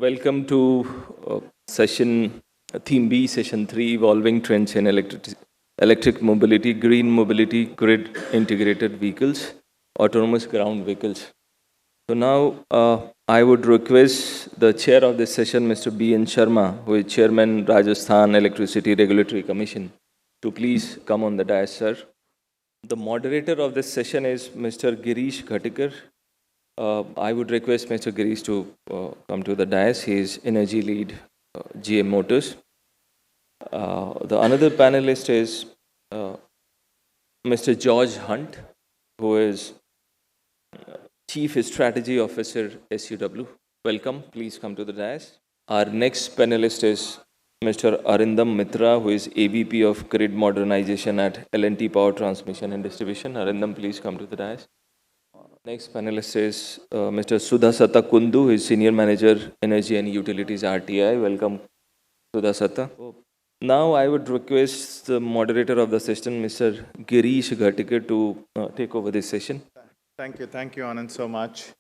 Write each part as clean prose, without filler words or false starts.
Welcome to session theme B, session 3, evolving trends in electric mobility, green mobility, grid integrated vehicles, autonomous ground vehicles. So now I would request the chair of this session, Mr. B.N. Sharma, who is Chairman, Rajasthan Electricity Regulatory Commission, to please come on the dais, sir. The moderator of this session is Mr. Girish Ghatikar. I would request Mr. Girish to come to the dais. He is Energy Lead, GM Motors. The another panelist is Mr. George Hunt, who is Chief Strategy Officer, ISUW. Welcome. Please come to the dais. Our next panelist is Mr. Arindam Mitra, who is AVP of Grid Modernization at L&T Power Transmission and Distribution. Arindam, please come to the dais. Next panelist is Mr. Sudhasata Kundu, who is Senior Manager, Energy and Utilities, RTI. Welcome, Sudhasata. Now I would request the moderator of the session, Mr. Girish Ghatikar, to take over this session. Thank you, Anand, so much.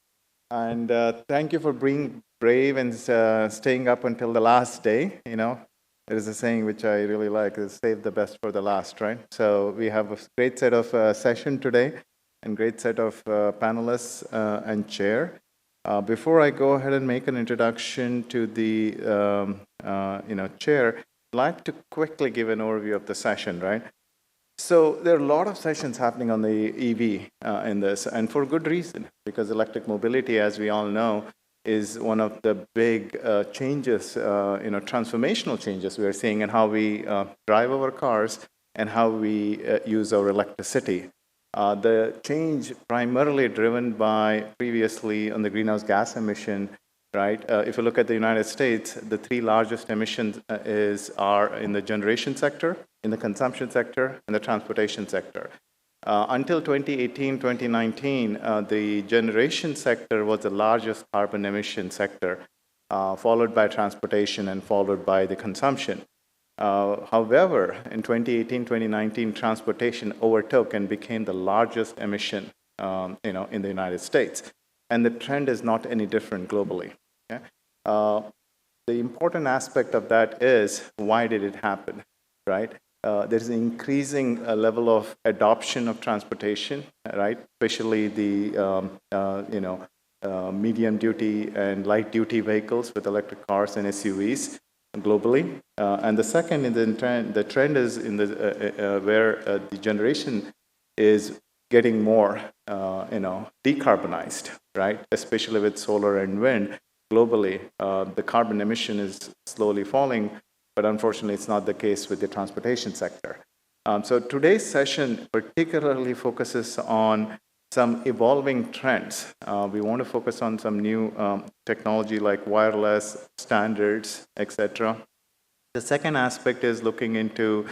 And thank you for being brave and staying up until the last day. You know, there is a saying which I really like, is save the best for the last, right? So we have a great set of session today and great set of panelists and chair. Before I go ahead and make an introduction to the chair, I'd like to quickly give an overview of the session, right? So there are a lot of sessions happening on the EV in this, and for good reason, because electric mobility, as we all know, is one of the big changes, transformational changes we are seeing in how we drive our cars and how we use our electricity. The change primarily driven by previously on the greenhouse gas emission, right? If you look at the United States, the three largest emissions are in the generation sector, in the consumption sector, and the transportation sector. Until 2018, 2019, the generation sector was the largest carbon emission sector, followed by transportation and followed by the consumption. However, in 2018, 2019, transportation overtook and became the largest emission, in the United States. And the trend is not any different globally. Okay? The important aspect of that is, why did it happen, right? There's an increasing level of adoption of transportation, right? Especially the medium duty and light duty vehicles with electric cars and SUVs globally. And the second in the trend is in the where the generation is getting more decarbonized, right? Especially with solar and wind globally, the carbon emission is slowly falling. But unfortunately, it's not the case with the transportation sector. So today's session particularly focuses on some evolving trends. We want to focus on some new technology like wireless standards, etc. The second aspect is looking into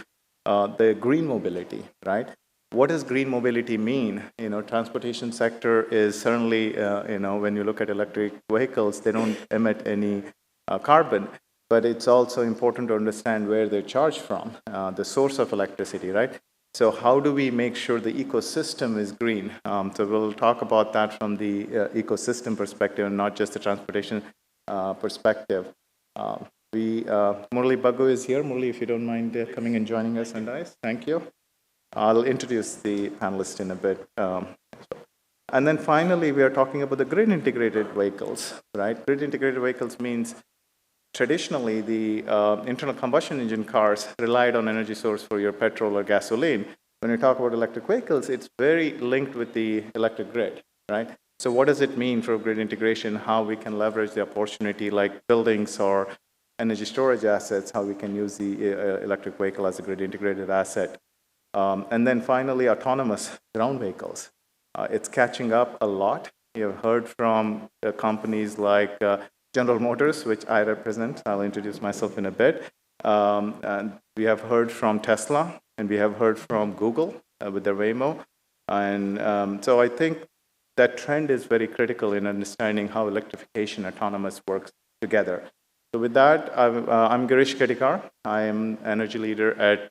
the green mobility, right? What does green mobility mean? Transportation sector is certainly, when you look at electric vehicles, they don't emit any carbon. But it's also important to understand where they're charged from, the source of electricity, right? So how do we make sure the ecosystem is green? So we'll talk about that from the ecosystem perspective and not just the transportation perspective. Murli Bagu is here. Murli, if you don't mind coming and joining us on DICE. Thank you. I'll introduce the panelists in a bit. And then finally, we are talking about the grid integrated vehicles, right? Grid integrated vehicles means traditionally, the internal combustion engine cars relied on energy source for your petrol or gasoline. When we talk about electric vehicles, it's very linked with the electric grid, right? So what does it mean for grid integration, how we can leverage the opportunity like buildings or energy storage assets, how we can use the electric vehicle as a grid integrated asset. And then finally, autonomous ground vehicles. It's catching up a lot. You've heard from companies like General Motors, which I represent. I'll introduce myself in a bit. And we have heard from Tesla, and we have heard from Google with their Waymo. And so I think that trend is very critical in understanding how electrification autonomous works together. So with that, I'm Girish Ghatikar. I am energy leader at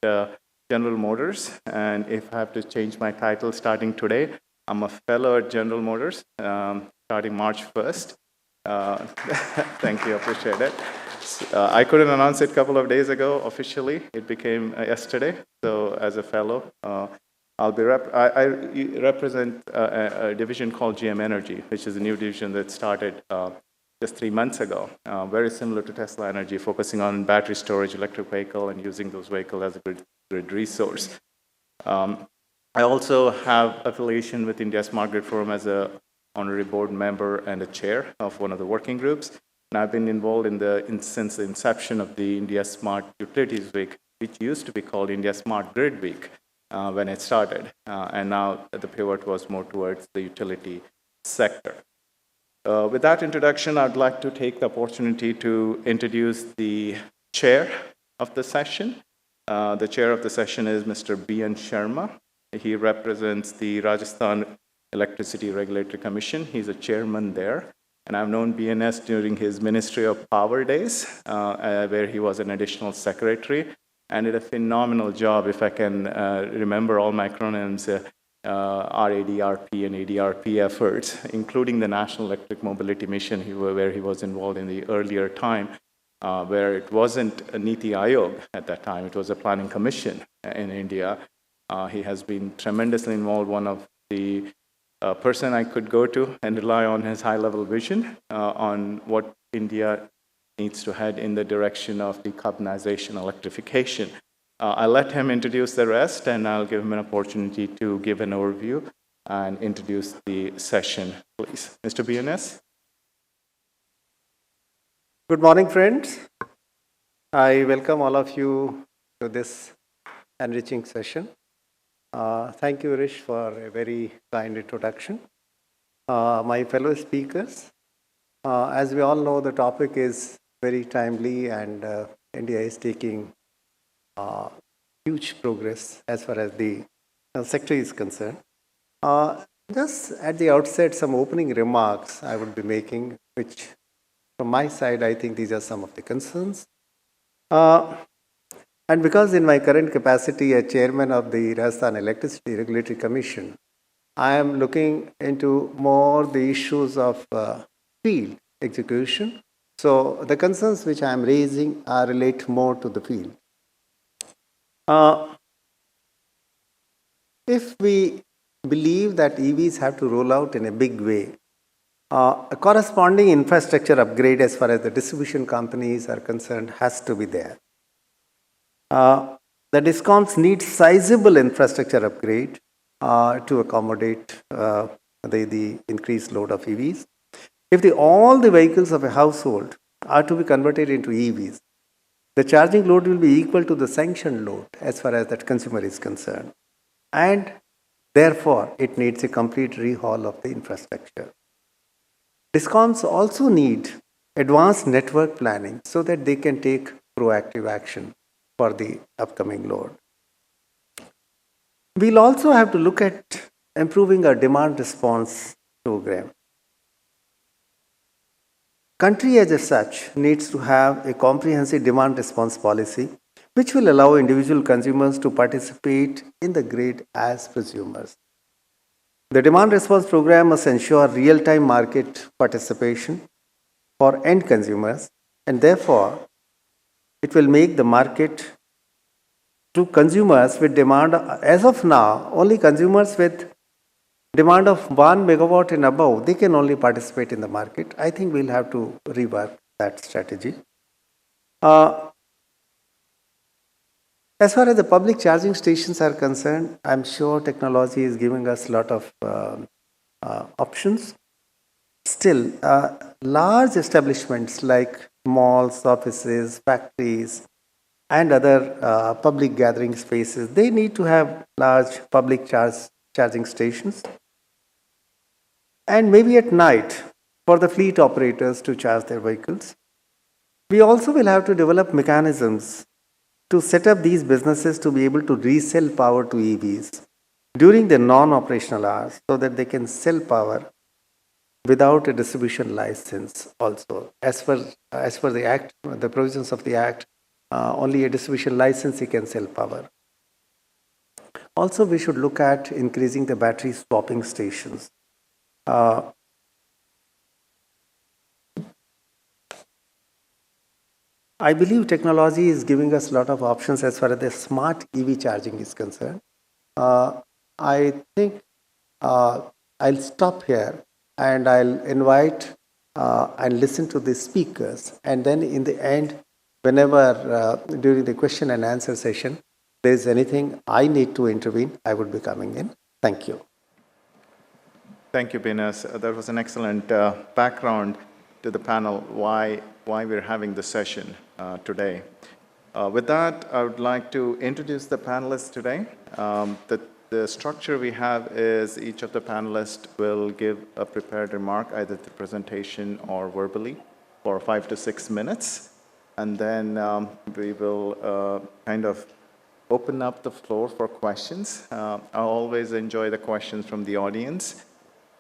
General Motors. And if I have to change my title starting today, I'm a fellow at General Motors starting March 1st. Thank you, appreciate it. I couldn't announce it a couple of days ago officially. It became yesterday. So as a fellow, I represent a division called GM Energy, which is a new division that started just 3 months ago, very similar to Tesla Energy, focusing on battery storage, electric vehicle, and using those vehicles as a grid resource. I also have affiliation with India Smart Grid Forum as a honorary board member and a chair of one of the working groups. And I've been involved since the inception of the India Smart Utilities Week, which used to be called India Smart Grid Week when it started. And now the pivot was more towards the utility sector. With that introduction, I'd like to take the opportunity to introduce the chair of the session. The chair of the session is Mr. B.N. Sharma. He represents the Rajasthan Electricity Regulatory Commission. He's a chairman there. And I've known BNS during his Ministry of Power days, where he was an additional secretary, and did a phenomenal job, if I can remember all my acronyms, RADRP and ADRP efforts, including the National Electric Mobility Mission, where he was involved in the earlier time, where it wasn't a Niti Aayog at that time, it was a planning commission in India. He has been tremendously involved, one of the person I could go to and rely on his high-level vision on what India needs to head in the direction of decarbonization, electrification. I'll let him introduce the rest, and I'll give him an opportunity to give an overview and introduce the session, please. Mr. BNS? Good morning, friends. I welcome all of you to this enriching session. Thank you, Rish, for a very kind introduction. My fellow speakers, as we all know, the topic is very timely, and India is taking huge progress as far as the sector is concerned. Just at the outset, some opening remarks I would be making, which from my side, I think these are some of the concerns. And because in my current capacity as chairman of the Rajasthan Electricity Regulatory Commission, I am looking into more the issues of field execution. So the concerns which I am raising relate more to the field. If we believe that EVs have to roll out in a big way, a corresponding infrastructure upgrade as far as the distribution companies are concerned has to be there. The DISCOMs need sizable infrastructure upgrade to accommodate the increased load of EVs. If all the vehicles of a household are to be converted into EVs, the charging load will be equal to the sanctioned load as far as that consumer is concerned. And therefore, it needs a complete rehaul of the infrastructure. DISCOMs also need advanced network planning so that they can take proactive action for the upcoming load. We'll also have to look at improving our demand response program. Country as such needs to have a comprehensive demand response policy which will allow individual consumers to participate in the grid as consumers. The demand response program must ensure real-time market participation for end consumers, and therefore it will make the market to consumers with demand. As of now, only consumers with demand of 1 megawatt and above, they can only participate in the market. I think we'll have to rework that strategy. As far as the public charging stations are concerned, I'm sure technology is giving us a lot of options. Still, large establishments like malls, offices, factories, and other public gathering spaces, they need to have large public charging stations. And maybe at night for the fleet operators to charge their vehicles. We also will have to develop mechanisms to set up these businesses to be able to resell power to EVs during the non-operational hours so that they can sell power without a distribution license also. As per the Act, the provisions of the Act, only a distribution licensee can sell power. Also, we should look at increasing the battery swapping stations. I believe technology is giving us a lot of options as far as the smart EV charging is concerned. I think I'll stop here and I'll invite and listen to the speakers. And then in the end, whenever during the question and answer session, there's anything I need to intervene, I would be coming in. Thank you. Thank you, Binas. That was an excellent background to the panel, why we're having the session today. With that, I would like to introduce the panelists today. The structure we have is each of the panelists will give a prepared remark, either the presentation or verbally, for 5 to 6 minutes. And then we will kind of open up the floor for questions. I always enjoy the questions from the audience.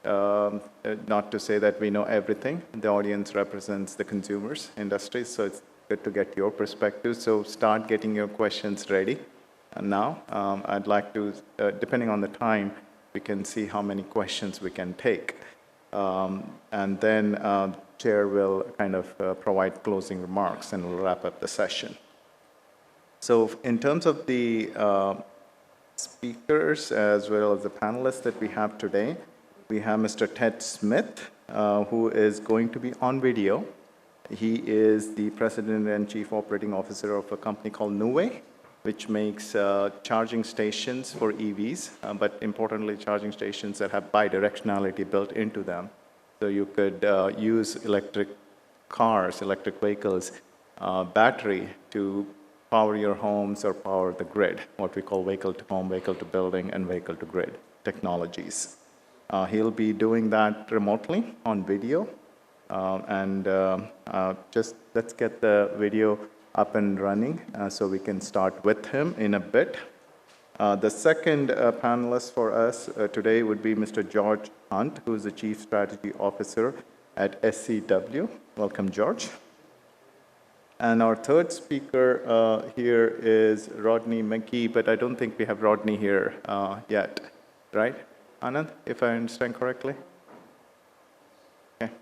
Not to say that we know everything. The audience represents the consumers industry, so it's good to get your perspective. So start getting your questions ready. And now, I'd like to, depending on the time, we can see how many questions we can take. And then Chair will kind of provide closing remarks and we'll wrap up the session. So in terms of the speakers as well as the panelists that we have today, we have Mr. Ted Smith, who is going to be on video. He is the President and Chief Operating Officer of a company called Nuway, which makes charging stations for EVs, but importantly, charging stations that have bidirectionality built into them. So you could use electric cars, electric vehicles, battery to power your homes or power the grid, what we call vehicle-to-home, vehicle-to-building, and vehicle-to-grid technologies. He'll be doing that remotely on video. Just let's get the video up and running so we can start with him in a bit. The second panelist for us today would be Mr. George Hunt, who is the Chief Strategy Officer at ISUW. Welcome, George. And our third speaker here is Rodney McGee, but I don't think we have Rodney here yet, right? Anand, if I understand correctly? Okay.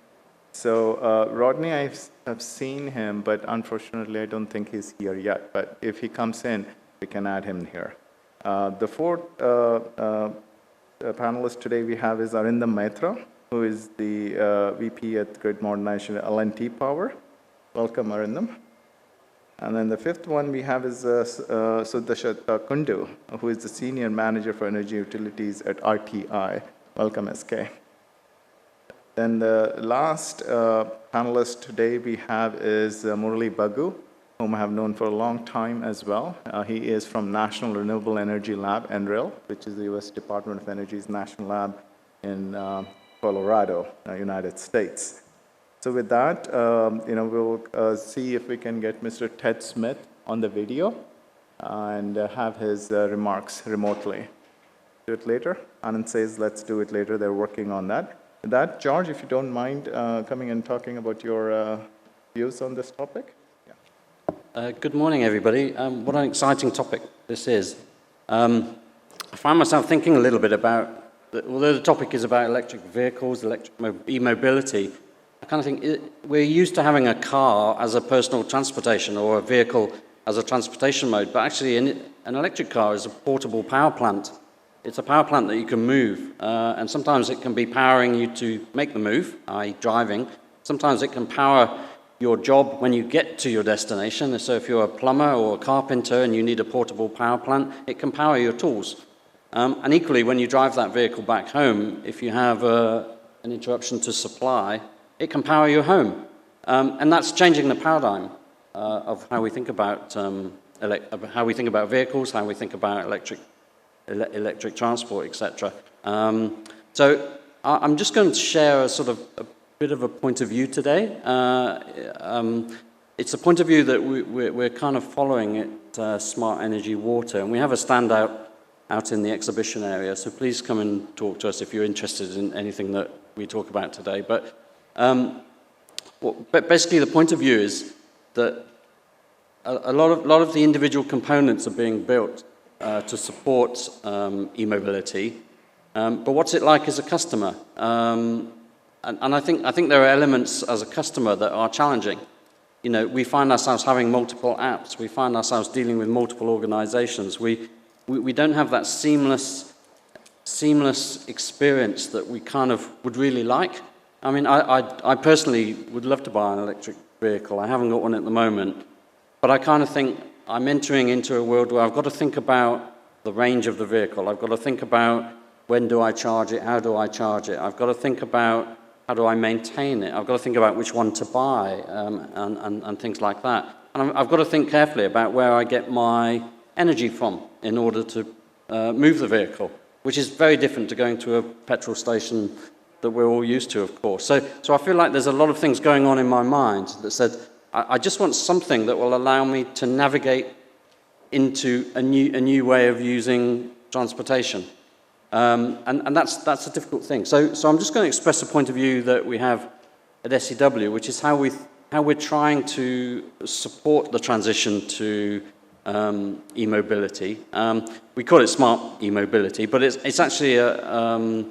So Rodney, I've seen him, but unfortunately, I don't think he's here yet. But if he comes in, we can add him here. The fourth panelist today we have is Arindam Maitra, who is the VP at Grid Modernization L&T Power. Welcome, Arindam. And then the fifth one we have is Sudhashat Kundu, who is the Senior Manager for Energy Utilities at RTI. Welcome, SK. Then the last panelist today we have is Murali Bagu, whom I have known for a long time as well. He is from National Renewable Energy Lab, NREL, which is the U.S. Department of Energy's national lab in Colorado, United States. So with that, we'll see if we can get Mr. Ted Smith on the video and have his remarks remotely. Do it later. Anand says, let's do it later. They're working on that. With that, George, if you don't mind coming and talking about your views on this topic. Yeah. Good morning, everybody. What an exciting topic this is. I find myself thinking a little bit about, although the topic is about electric vehicles, electric e-mobility, I kind of think we're used to having a car as a personal transportation or a vehicle as a transportation mode, but actually an electric car is a portable power plant. It's a power plant that you can move, and sometimes it can be powering you to make the move, i.e. driving. Sometimes it can power your job when you get to your destination. So if you're a plumber or a carpenter and you need a portable power plant, it can power your tools. And equally, when you drive that vehicle back home, if you have an interruption to supply, it can power your home. And that's changing the paradigm of how we think about vehicles, how we think about electric transport, etc. So I'm just going to share a bit of a point of view today. It's a point of view that we're kind of following at Smart Energy Water, and we have a standout out in the exhibition area, so please come and talk to us if you're interested in anything that we talk about today. But basically the point of view is that a lot of the individual components are being built to support e-mobility, but what's it like as a customer? And I think there are elements as a customer that are challenging. you know, we find ourselves having multiple apps. We find ourselves dealing with multiple organizations. We don't have that seamless experience that we kind of would really like. I mean, I personally would love to buy an electric vehicle. I haven't got one at the moment. But I kind of think I'm entering into a world where I've got to think about the range of the vehicle. I've got to think about when do I charge it, how do I charge it. I've got to think about how do I maintain it. I've got to think about which one to buy and things like that. And I've got to think carefully about where I get my energy from in order to move the vehicle, which is very different to going to a petrol station that we're all used to, of course. So I feel like there's a lot of things going on in my mind that said, I just want something that will allow me to navigate into a new way of using transportation. And that's a difficult thing. So I'm just going to express a point of view that we have at SEW, which is how we're trying to support the transition to e-mobility. We call it smart e-mobility, but it's actually a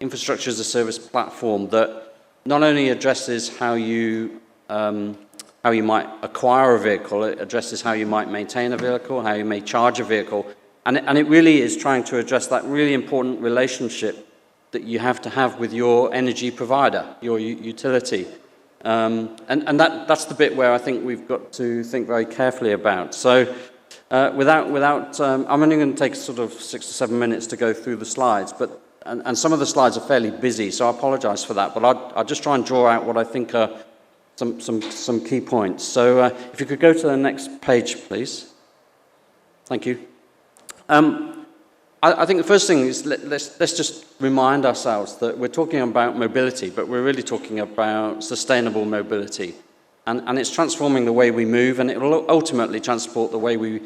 infrastructure as a service platform that not only addresses how you might acquire a vehicle, it addresses how you might maintain a vehicle, how you may charge a vehicle, and it really is trying to address that really important relationship that you have to have with your energy provider, your utility. And that's the bit where I think we've got to think very carefully about. So I'm only going to take sort of 6 to 7 minutes to go through the slides, but and some of the slides are fairly busy, so I apologize for that, but I'll just try and draw out what I think are some key points. So if you could go to the next page, please. Thank you. I think the first thing is let's just remind ourselves that we're talking about mobility, but we're really talking about sustainable mobility. And it's transforming the way we move, and it will ultimately transport the way we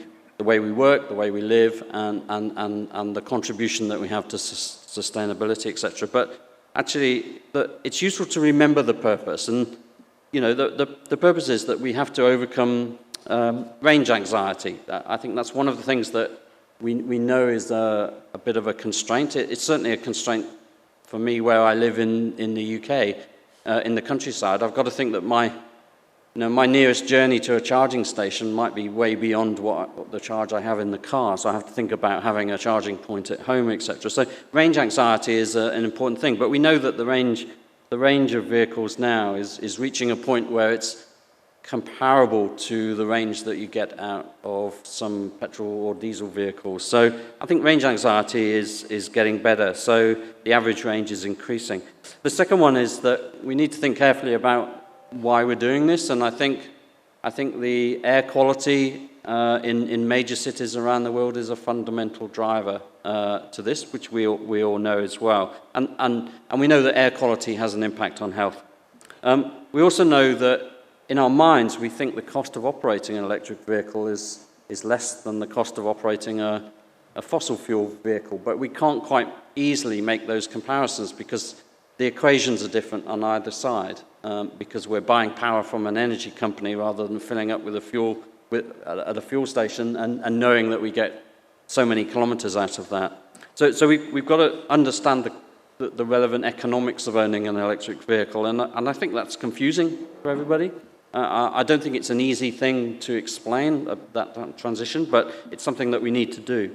work, the way we live, and the contribution that we have to sustainability, etc. But actually, it's useful to remember the purpose. And you know, the purpose is that we have to overcome range anxiety. I think that's one of the things that we know is a bit of a constraint. It's certainly a constraint for me where I live in the UK, in the countryside. I've got to think that my nearest journey to a charging station might be way beyond what the charge I have in the car, so I have to think about having a charging point at home, etc. So range anxiety is an important thing, but we know that the range of vehicles now is reaching a point where it's comparable to the range that you get out of some petrol or diesel vehicles. So I think range anxiety is getting better, so the average range is increasing. The second one is that we need to think carefully about why we're doing this, and I think the air quality in major cities around the world is a fundamental driver to this, which we all know as well. And we know that air quality has an impact on health. We also know that in our minds we think the cost of operating an electric vehicle is less than the cost of operating a fossil fuel vehicle, but we can't quite easily make those comparisons because the equations are different on either side, because we're buying power from an energy company rather than filling up with a fuel at a fuel station and knowing that we get so many kilometers out of that. So we've got to understand the relevant economics of owning an electric vehicle, and I think that's confusing for everybody. I don't think it's an easy thing to explain, that transition, but it's something that we need to do.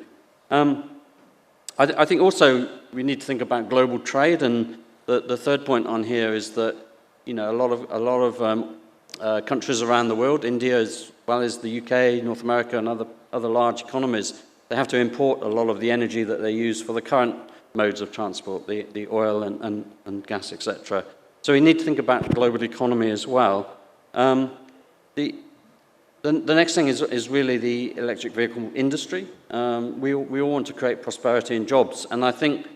I think also we need to think about global trade, and the third point on here is that a lot of countries around the world, India as well as the UK, North America, and other large economies, they have to import a lot of the energy that they use for the current modes of transport, the oil and gas, etc. So we need to think about the global economy as well. The next thing is really the electric vehicle industry. We all want to create prosperity and jobs, and I think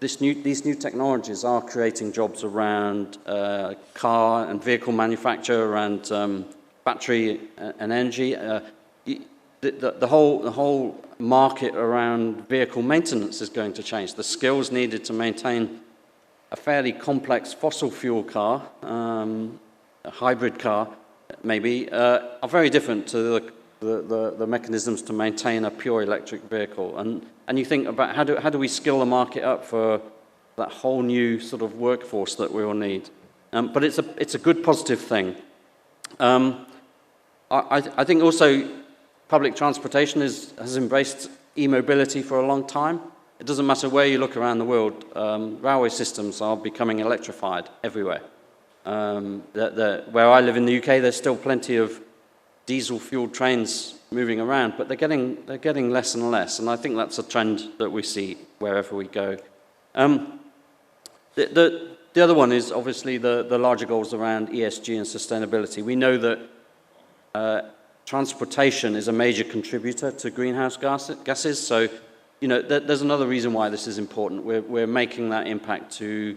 these new technologies are creating jobs around car and vehicle manufacture, around battery and energy. The whole market around vehicle maintenance is going to change. The skills needed to maintain a fairly complex fossil fuel car, a hybrid car maybe, are very different to the mechanisms to maintain a pure electric vehicle. And you think about how do we skill the market up for that whole new sort of workforce that we all need. But it's a good positive thing. I think also public transportation has embraced e-mobility for a long time. It doesn't matter where you look around the world, railway systems are becoming electrified everywhere. Where I live in the UK, there's still plenty of diesel-fueled trains moving around, but they're getting less and less, and I think that's a trend that we see wherever we go. The other one is obviously the larger goals around ESG and sustainability. We know that transportation is a major contributor to greenhouse gases, so you know there's another reason why this is important. We're making that impact to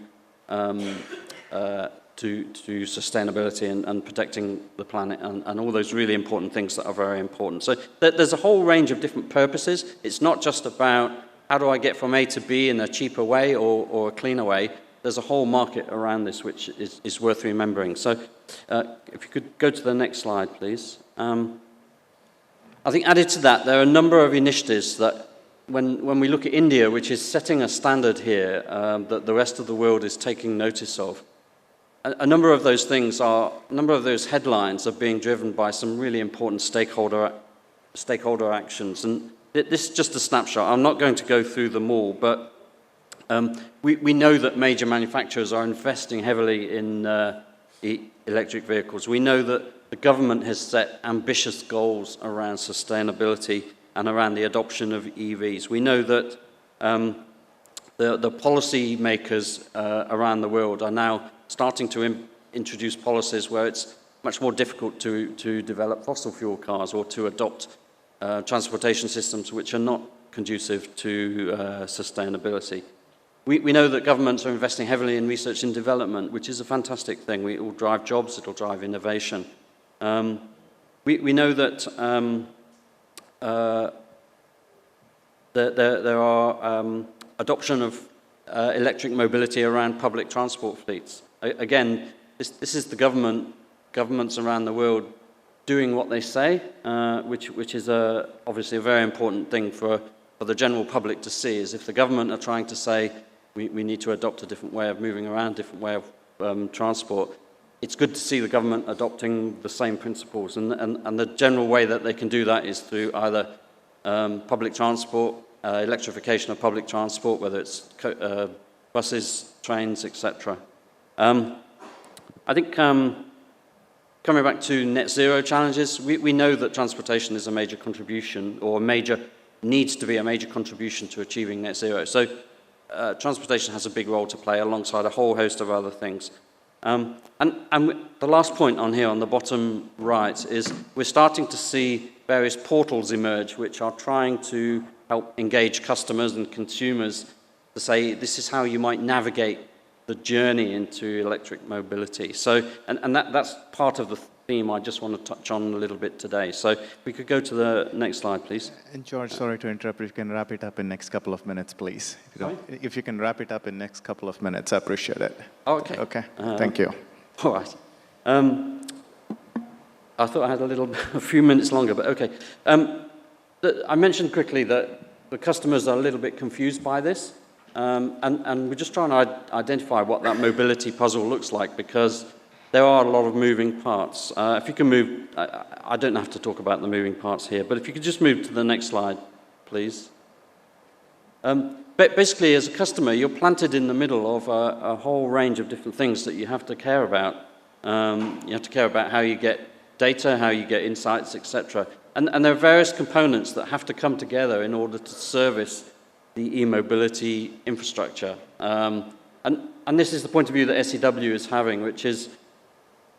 sustainability and protecting the planet and all those really important things that are very important. So there's a whole range of different purposes. It's not just about how do I get from A to B in a cheaper way or a cleaner way. There's a whole market around this which is worth remembering. So if you could go to the next slide, please. I think added to that, there are a number of initiatives that when we look at India, which is setting a standard here that the rest of the world is taking notice of, a number of those headlines are being driven by some really important stakeholder actions. And this is just a snapshot. I'm not going to go through them all, but we know that major manufacturers are investing heavily in electric vehicles. We know that the government has set ambitious goals around sustainability and around the adoption of EVs. We know that the policy makers around the world are now starting to introduce policies where it's much more difficult to develop fossil fuel cars or to adopt transportation systems which are not conducive to sustainability. We know that governments are investing heavily in research and development, which is a fantastic thing. It will drive jobs, it will drive innovation. We know that there are adoption of electric mobility around public transport fleets. Again, this is the governments around the world doing what they say, which is obviously a very important thing for the general public to see, is if the government are trying to say we need to adopt a different way of moving around, different way of transport, it's good to see the government adopting the same principles. And the general way that they can do that is through either public transport, electrification of public transport, whether it's buses, trains, etc. I think coming back to net zero challenges, we know that transportation is a major contribution or needs to be a major contribution to achieving net zero. So transportation has a big role to play alongside a whole host of other things. And the last point on here on the bottom right is we're starting to see various portals emerge which are trying to help engage customers and consumers to say this is how you might navigate the journey into electric mobility. So, and that's part of the theme I just want to touch on a little bit today. So if we could go to the next slide, please. And George, sorry to interrupt, if you can wrap it up in next couple of minutes, please. If you can wrap it up in next couple of minutes, I appreciate it. Oh, okay. Okay, thank you. All right. I thought I had a few minutes longer, but okay. I mentioned quickly that the customers are a little bit confused by this. And we're just trying to identify what that mobility puzzle looks like, because there are a lot of moving parts. If you can move, I don't have to talk about the moving parts here, but if you could just move to the next slide, please. Basically, as a customer, you're planted in the middle of a whole range of different things that you have to care about. You have to care about how you get data, how you get insights, etc. And there are various components that have to come together in order to service the e-mobility infrastructure. And this is the point of view that ISUW is having, which is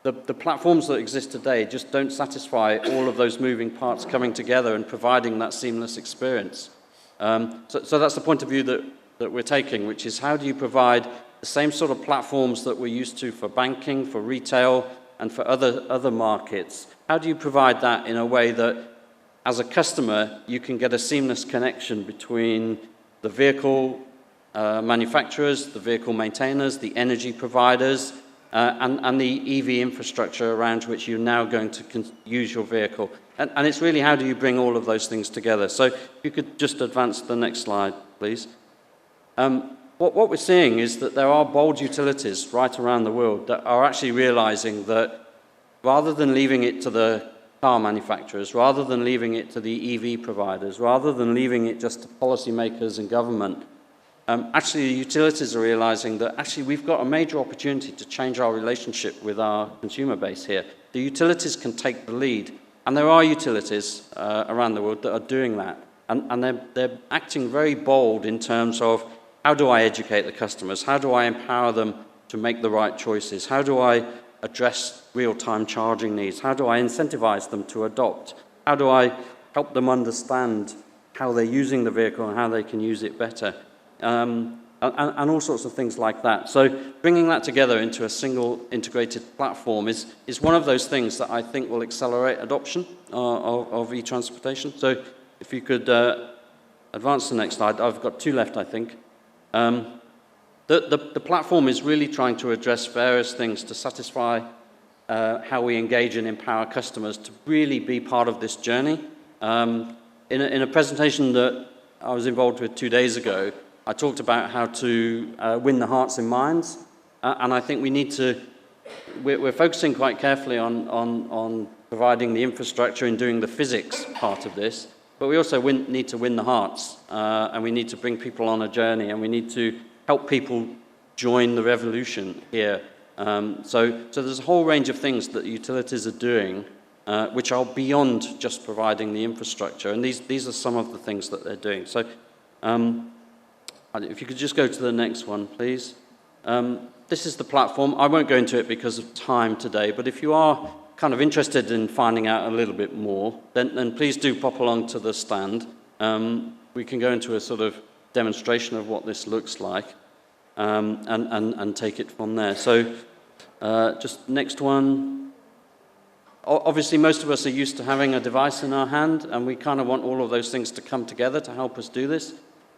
the platforms that exist today just don't satisfy all of those moving parts coming together and providing that seamless experience. So that's the point of view that we're taking, which is how do you provide the same sort of platforms that we're used to for banking, for retail, and for other markets? How do you provide that in a way that, as a customer, you can get a seamless connection between the vehicle manufacturers, the vehicle maintainers, the energy providers, and the EV infrastructure around which you're now going to use your vehicle. And it's really how do you bring all of those things together. So if you could just advance to the next slide, please. What we're seeing is that there are bold utilities right around the world that are actually realizing that rather than leaving it to the car manufacturers, rather than leaving it to the EV providers, rather than leaving it just to policymakers and government, actually the utilities are realizing that actually we've got a major opportunity to change our relationship with our consumer base here. The utilities can take the lead, and there are utilities around the world that are doing that, and they're acting very bold in terms of how do I educate the customers, how do I empower them to make the right choices, how do I address real-time charging needs, how do I incentivize them to adopt, how do I help them understand how they're using the vehicle and how they can use it better. And all sorts of things like that. So bringing that together into a single integrated platform is one of those things that I think will accelerate adoption of e-transportation. So if you could advance to the next slide. I've got 2 left, I think. The platform is really trying to address various things to satisfy how we engage and empower customers to really be part of this journey. In a presentation that I was involved with 2 days ago, I talked about how to win the hearts and minds, and I think we need to, we're focusing quite carefully on providing the infrastructure and doing the physics part of this, but we also need to win the hearts, and we need to bring people on a journey, and we need to help people join the revolution here. So there's a whole range of things that utilities are doing, which are beyond just providing the infrastructure, and these are some of the things that they're doing. So if you could just go to the next one, please. This is the platform. I won't go into it because of time today, but if you are kind of interested in finding out a little bit more, then please do pop along to the stand. We can go into a sort of demonstration of what this looks like, and take it from there. So just next one. Obviously, most of us are used to having a device in our hand, and we kind of want all of those things to come together to help us do this.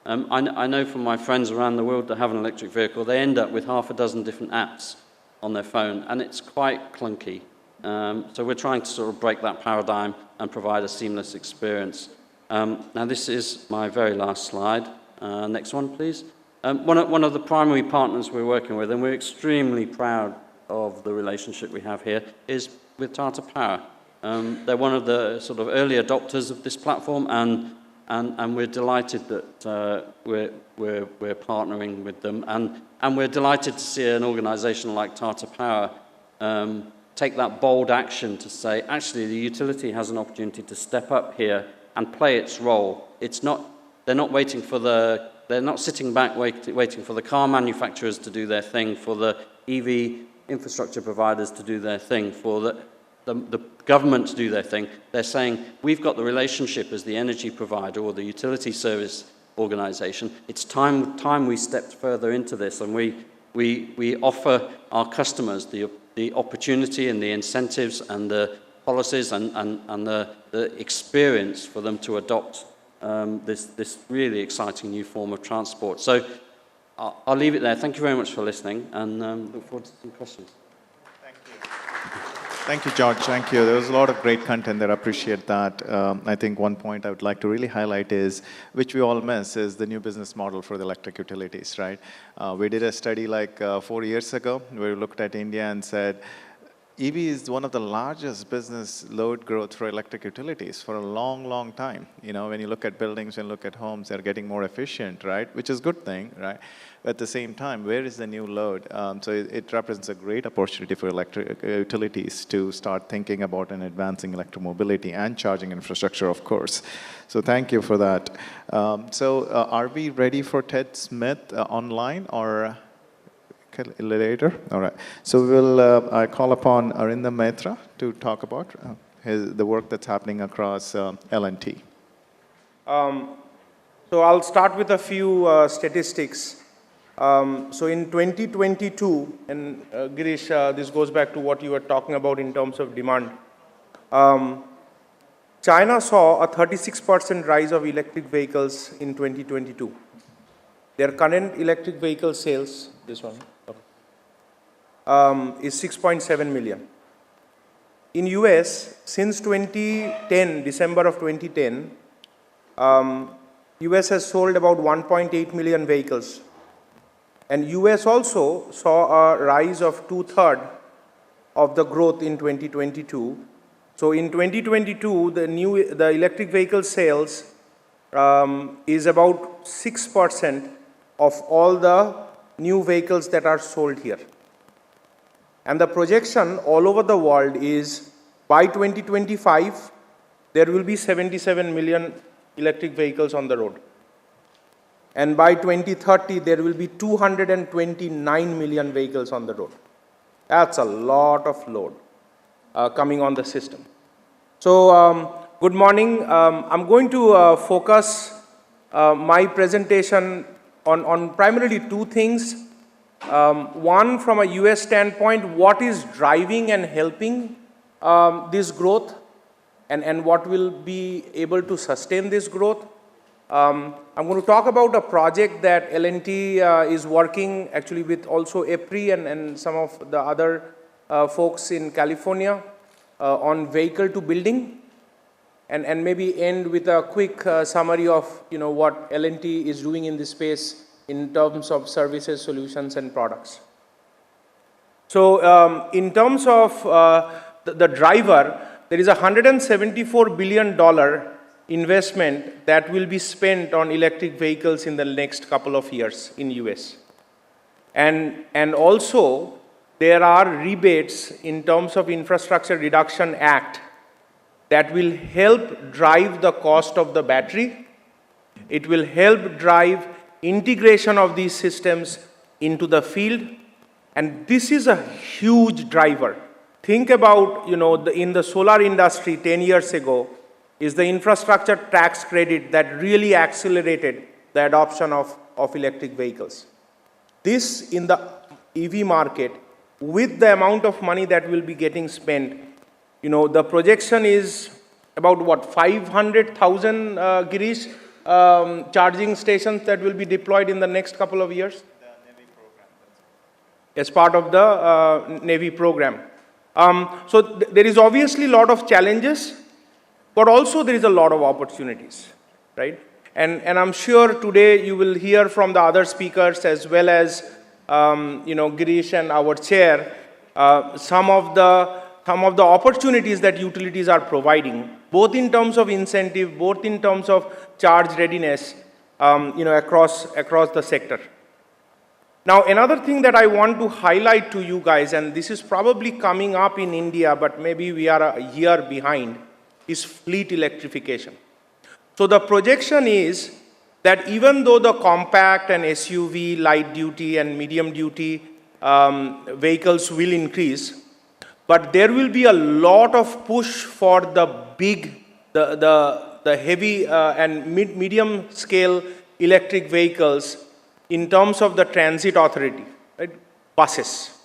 I know from my friends around the world that have an electric vehicle, they end up with half a dozen different apps on their phone, and it's quite clunky. So we're trying to sort of break that paradigm and provide a seamless experience. Now this is my very last slide. Next one, please. One of the primary partners we're working with, and we're extremely proud of the relationship we have here, is with Tata Power. They're one of the sort of early adopters of this platform, and we're delighted that we're partnering with them, and we're delighted to see an organisation like Tata Power take that bold action to say, actually, the utility has an opportunity to step up here and play its role. They're not waiting for they're not sitting back waiting for the car manufacturers to do their thing, for the EV infrastructure providers to do their thing, for the government to do their thing. They're saying, we've got the relationship as the energy provider or the utility service organisation. It's time we stepped further into this, and we offer our customers the opportunity and the incentives and the policies and the experience for them to adopt this really exciting new form of transport. So I'll leave it there. Thank you very much for listening, and look forward to some questions. Thank you, George. Thank you. There was a lot of great content there. I appreciate that. I think one point I would like to really highlight is, which we all miss, is the new business model for the electric utilities, right? We did a study like 4 years ago where we looked at India and said, EV is one of the largest business load growth for electric utilities for a long, long time. You know, when you look at buildings and look at homes, they're getting more efficient, right? Which is a good thing, right? At the same time, where is the new load? So it represents a great opportunity for electric utilities to start thinking about and advancing electromobility and charging infrastructure, of course. So thank you for that. Are we ready for Ted Smith online, or later? All right. So I call upon Arindam Mehta to talk about the work that's happening across L&T. So I'll start with a few statistics. So in 2022, and Girish, this goes back to what you were talking about in terms of demand. China saw a 36% rise of electric vehicles in 2022. Their current electric vehicle sales, this one, is 6.7 million. In US, since 2010, December of 2010, US has sold about 1.8 million vehicles. And US also saw a rise of 2/3 of the growth in 2022 So in 2022, the electric vehicle sales is about 6% of all the new vehicles that are sold here. And the projection all over the world is by 2025, there will be 77 million electric vehicles on the road. And by 2030, there will be 229 million vehicles on the road. That's a lot of load coming on the system. So, good morning. I'm going to focus my presentation on primarily two things. One, from a US standpoint, what is driving and helping this growth, and what will be able to sustain this growth. I'm going to talk about a project that L&T is working actually with also EPRI and some of the other folks in California on vehicle to building, and maybe end with a quick summary of what L&T is doing in this space in terms of services, solutions, and products. So in terms of the driver, there is a $174 billion investment that will be spent on electric vehicles in the next couple of years in US. And also, there are rebates in terms of Infrastructure Reduction Act that will help drive the cost of the battery. It will help drive integration of these systems into the field. And this is a huge driver. Think about, in the solar industry 10 years ago, is the infrastructure tax credit that really accelerated the adoption of electric vehicles. This in the EV market, with the amount of money that will be getting spent, the projection is about what, 500,000 Girish charging stations that will be deployed in the next couple of years? The Navy program. As part of the Navy program. So there is obviously a lot of challenges, but also there is a lot of opportunities, right? And I'm sure today you will hear from the other speakers as well as, Girish and our chair, some of the opportunities that utilities are providing, both in terms of incentive, both in terms of charge readiness, across the sector. Now, another thing that I want to highlight to you guys, and this is probably coming up in India, but maybe we are a year behind, is fleet electrification. So the projection is that even though the compact and SUV, light duty and medium duty vehicles will increase, but there will be a lot of push for the big, the heavy and medium scale electric vehicles in terms of the transit authority, right? Buses,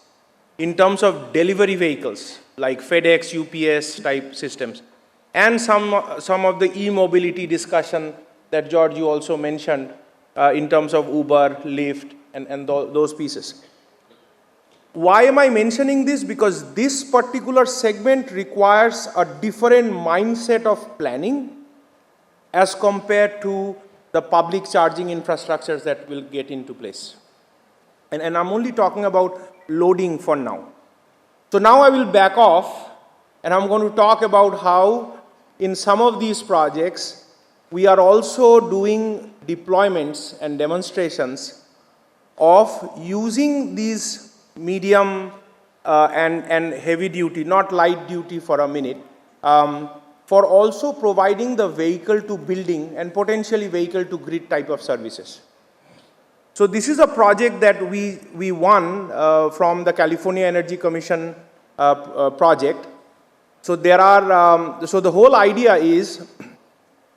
in terms of delivery vehicles like FedEx, UPS type systems, and some of the e-mobility discussion that George you also mentioned in terms of Uber, Lyft, and those pieces. Why am I mentioning this? Because this particular segment requires a different mindset of planning as compared to the public charging infrastructures that will get into place. And I'm only talking about loading for now. So now I will back off and I'm going to talk about how in some of these projects we are also doing deployments and demonstrations of using these medium and heavy duty, not light duty for a minute, for also providing the vehicle to building and potentially vehicle to grid type of services. So this is a project that we won from the California Energy Commission project. So there are, so the whole idea is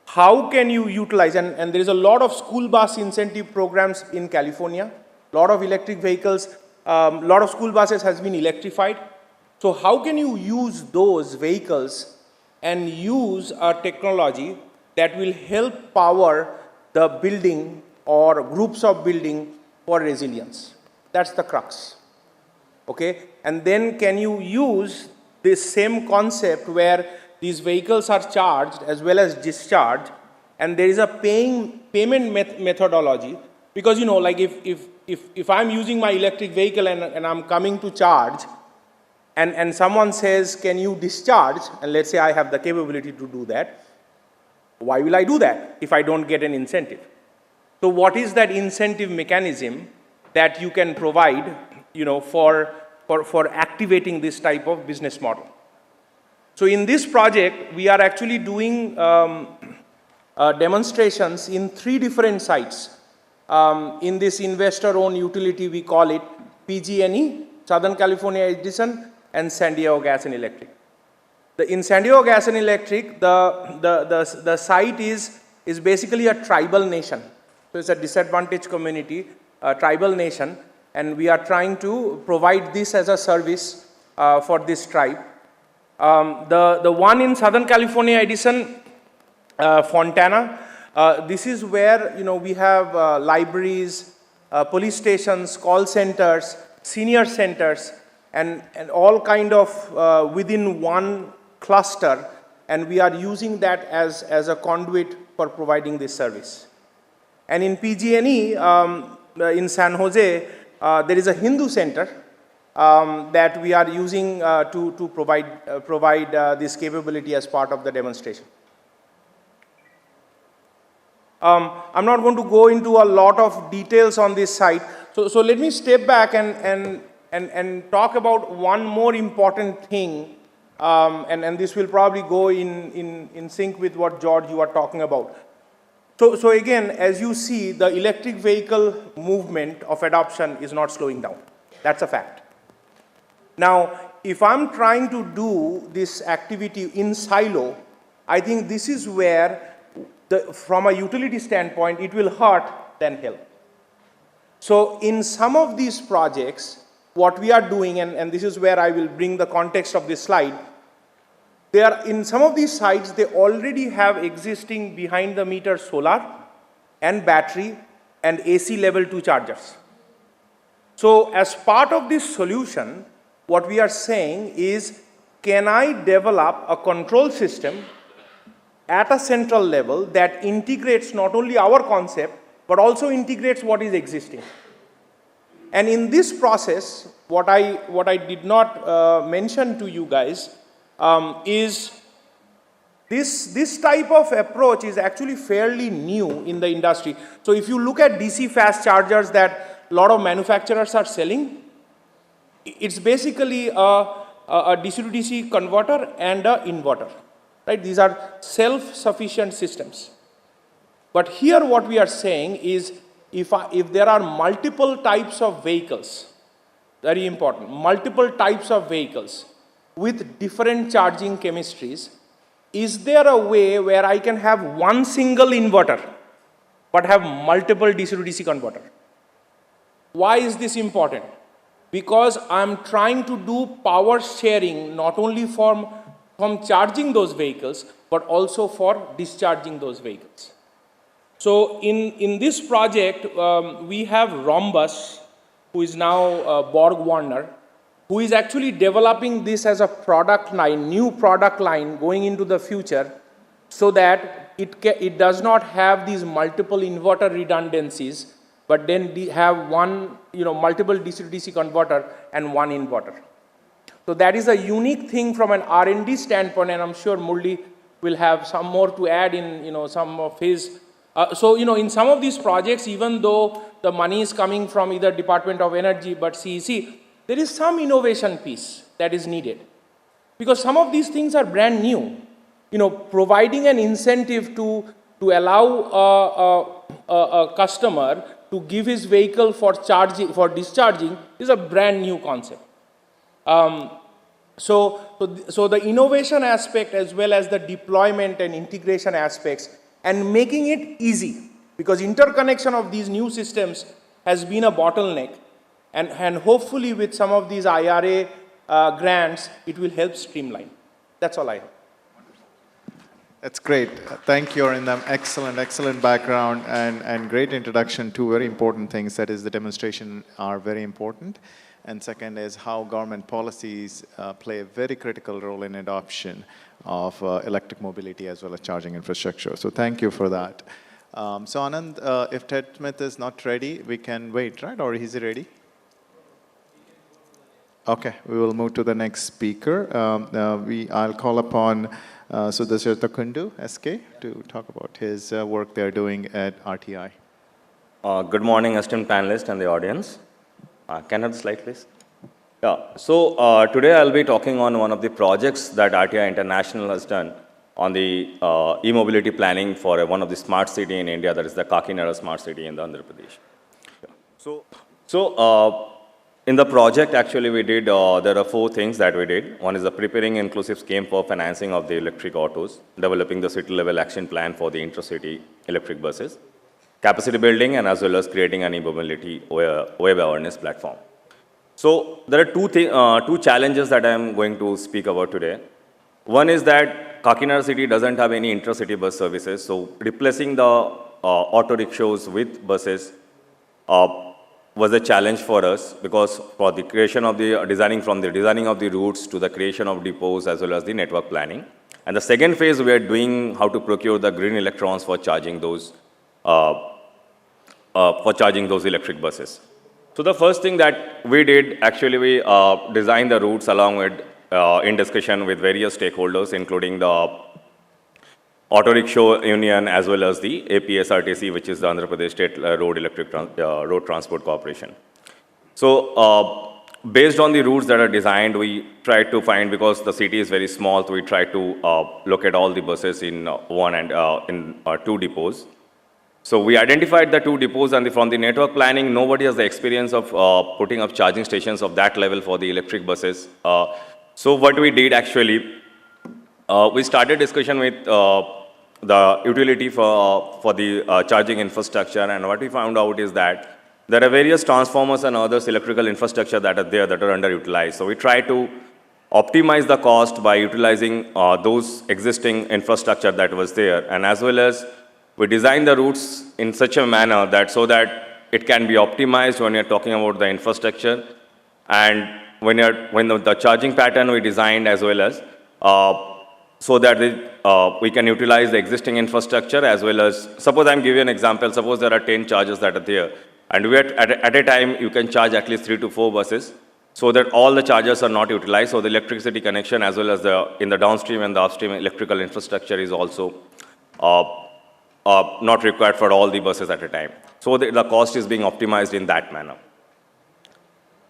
how can you utilize, and there is a lot of school bus incentive programs in California, a lot of electric vehicles, a lot of school buses has been electrified. So how can you use those vehicles and use a technology that will help power the building or groups of building for resilience? That's the crux, okay? And then can you use this same concept where these vehicles are charged as well as discharged, and there is a payment methodology, because like if I'm using my electric vehicle and I'm coming to charge, and someone says, can you discharge? And let's say I have the capability to do that. Why will I do that if I don't get an incentive? So what is that incentive mechanism that you can provide, for activating this type of business model? So in this project, we are actually doing demonstrations in 3 different sites. In this investor-owned utility, we call it PG&E, Southern California Edison, and San Diego Gas and Electric. In San Diego Gas and Electric, the site is basically a tribal nation. So it's a disadvantaged community, a tribal nation, and we are trying to provide this as a service for this tribe. The one in Southern California Edison, Fontana, this is where we have libraries, police stations, call centers, senior centers, and all kind of within one cluster, and we are using that as a conduit for providing this service. And in PG&E, in San Jose, there is a Hindu center that we are using to provide this capability as part of the demonstration. I'm not going to go into a lot of details on this site. So let me step back and talk about one more important thing, and this will probably go in sync with what, George, you are talking about. So again, as you see, the electric vehicle movement of adoption is not slowing down. That's a fact. Now, if I'm trying to do this activity in silo, I think this is where, from a utility standpoint, it will hurt than help. So in some of these projects, what we are doing, and this is where I will bring the context of this slide, in some of these sites, they already have existing behind-the-meter solar and battery and AC level 2 chargers. So as part of this solution, what we are saying is, can I develop a control system at a central level that integrates not only our concept, but also integrates what is existing? And in this process, what I did not mention to you guys is this type of approach is actually fairly new in the industry. So if you look at DC fast chargers that a lot of manufacturers are selling, it's basically a DC to DC converter and an inverter. Right? These are self-sufficient systems. But here what we are saying is, if there are multiple types of vehicles, very important, multiple types of vehicles with different charging chemistries, is there a way where I can have one single inverter but have multiple DC to DC converter? Why is this important? Because I'm trying to do power sharing not only from charging those vehicles, but also for discharging those vehicles. So in this project, we have Rhombus, who is now Borg Warner, who is actually developing this as a product line, new product line going into the future, so that it does not have these multiple inverter redundancies, but then have one, multiple DC to DC converter and one inverter. So that is a unique thing from an R&D standpoint, and I'm sure Murli will have some more to add in, some of his. So, in some of these projects, even though the money is coming from either Department of Energy, but CEC, there is some innovation piece that is needed. Because some of these things are brand new. Providing an incentive to allow a customer to give his vehicle for discharging is a brand new concept. So the innovation aspect as well as the deployment and integration aspects and making it easy, because interconnection of these new systems has been a bottleneck, and hopefully with some of these IRA grants, it will help streamline. That's all I have. That's great. Thank you, Arindam. Excellent background and great introduction to very important things. That is, the demonstration are very important. And second is how government policies play a very critical role in adoption of electric mobility as well as charging infrastructure. So thank you for that. So Anand, if Ted Smith is not ready, we can wait, right? Or is he ready? Okay, we will move to the next speaker. I'll call upon Sudhasirtha Kundu, SK, to talk about his work they're doing at RTI. Good morning, esteemed panelists and the audience. Can I have the slide, please? Yeah. So today I'll be talking on one of the projects that RTI International has done on the e-mobility planning for one of the smart city in India, that is the Kakinada smart city in the Andhra Pradesh. Yeah. So in the project, actually, we did, there are 4 things that we did. One is the preparing inclusive scheme for financing of the electric autos, developing the city-level action plan for the intercity electric buses, capacity building, and as well as creating an e-mobility web awareness platform. So there are 2 challenges that I am going to speak about today. One is that Kakinada city doesn't have any intercity bus services, so replacing the auto rickshaws with buses was a challenge for us, because for the creation of the designing of the routes to the creation of depots as well as the network planning. And the second phase, we are doing how to procure the green electrons for charging those electric buses. So the first thing that we did, actually, we designed the routes along with, in discussion with various stakeholders, including the Auto Rickshaw Union as well as the APSRTC, which is the Andhra Pradesh State Road Transport Corporation. So based on the routes that are designed, we tried to find, because the city is very small, so we tried to look at all the buses in one and in 2 depots. So we identified the 2 depots, and from the network planning, nobody has the experience of putting up charging stations of that level for the electric buses. So what we did, actually, we started discussion with the utility for the charging infrastructure, and what we found out is that there are various transformers and others electrical infrastructure that are there that are underutilized. So we try to optimize the cost by utilizing those existing infrastructure that was there, and as well as we design the routes in such a manner that so that it can be optimized when you're talking about the infrastructure, and when the charging pattern we designed as well as so that we can utilize the existing infrastructure as well as, suppose I'm giving you an example, suppose there are 10 chargers that are there, and we at a time you can charge at least 3 to 4 buses, so that all the chargers are not utilized, so the electricity connection as well as in the downstream and the upstream electrical infrastructure is also not required for all the buses at a time. So the cost is being optimized in that manner.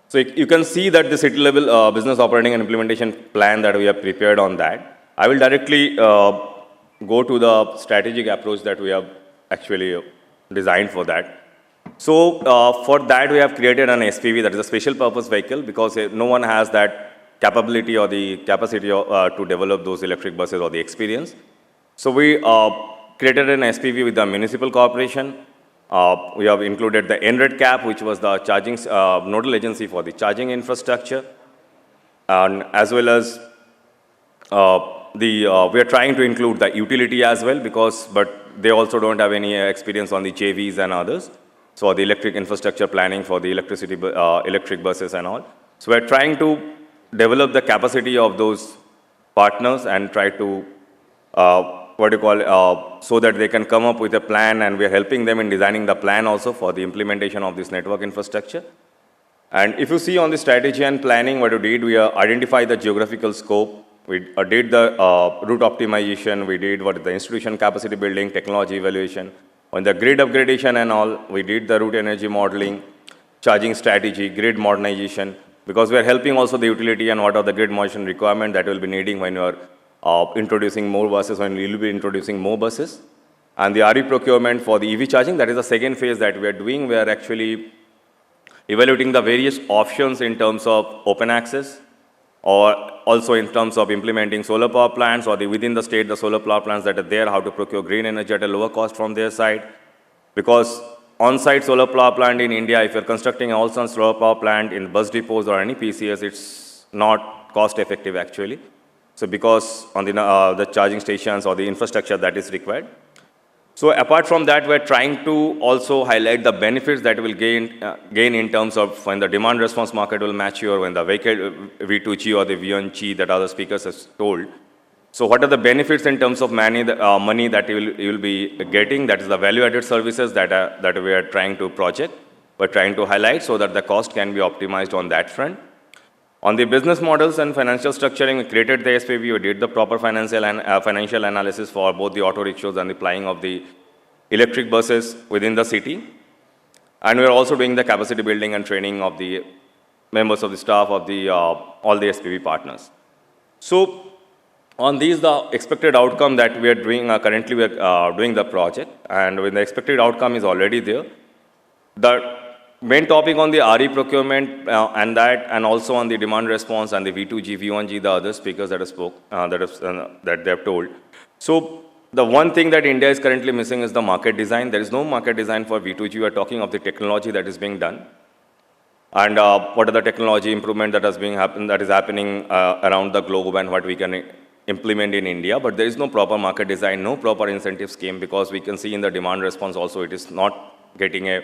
So you can see that the city level business operating and implementation plan that we have prepared on that. I will directly go to the strategic approach that we have actually designed for that. So for that, we have created an SPV, that is a special purpose vehicle, because no one has that capability or the capacity to develop those electric buses or the experience. So we created an SPV with the municipal corporation. We have included the NREDCAP, which was the charging nodal agency for the charging infrastructure, and as well as we are trying to include the utility as well, but they also don't have any experience on the JVs and others. So the electric infrastructure planning for the electric buses and all. So we're trying to develop the capacity of those partners and try to so that they can come up with a plan, and we're helping them in designing the plan also for the implementation of this network infrastructure. And if you see on the strategy and planning, what we did, we identified the geographical scope. We did the route optimization. We did the institution capacity building, technology evaluation. On the grid upgradation and all, we did the route energy modeling, charging strategy, grid modernization, because we are helping also the utility and what are the grid modernization requirement that will be needing when you are introducing more buses, when we will be introducing more buses. And the RE procurement for the EV charging, that is the second phase that we are doing. We are actually evaluating the various options in terms of open access, or also in terms of implementing solar power plants, or within the state, the solar power plants that are there, how to procure green energy at a lower cost from their side. Because on-site solar power plant in India, if you're constructing an all-sun solar power plant in bus depots or any PCS, it's not cost effective actually. So because on the charging stations or the infrastructure that is required. So apart from that, we're trying to also highlight the benefits that will gain in terms of when the demand response market will mature, when the vehicle V2G or the V1G that other speakers have told. So what are the benefits in terms of money that you will be getting? That is the value-added services that we are trying to project. We're trying to highlight so that the cost can be optimized on that front. On the business models and financial structuring, we created the SPV, we did the proper financial analysis for both the auto rickshaws and the plying of the electric buses within the city. And we are also doing the capacity building and training of the members of the staff of the all the SPV partners. So on these, the expected outcome that we are doing, currently we are doing the project, and when the expected outcome is already there, the main topic on the RE procurement and also on the demand response and the V2G, V1G, the other speakers that have spoke, that they have told. So the one thing that India is currently missing is the market design. There is no market design for V2G. We are talking of the technology that is being done. And what are the technology improvement that is happening around the globe and what we can implement in India. But there is no proper market design, no proper incentive scheme, because we can see in the demand response also it is not getting a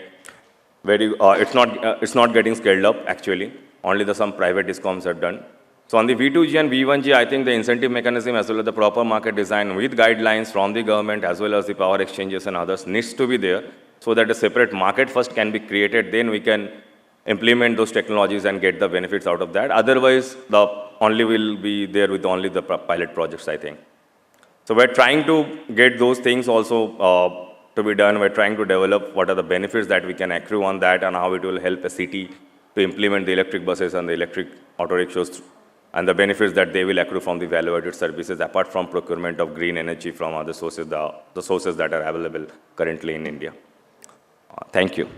very, it's not getting scaled up actually. Only some private discoms are done. So on the V2G and V1G, I think the incentive mechanism as well as the proper market design with guidelines from the government as well as the power exchanges and others needs to be there, so that a separate market first can be created, then we can implement those technologies and get the benefits out of that. Otherwise, the only will be there with only the pilot projects, I think. So we're trying to get those things also to be done. We're trying to develop what are the benefits that we can accrue on that and how it will help a city to implement the electric buses and the electric auto rickshaws and the benefits that they will accrue from the value-added services apart from procurement of green energy from other sources, the sources that are available currently in India. Thank you.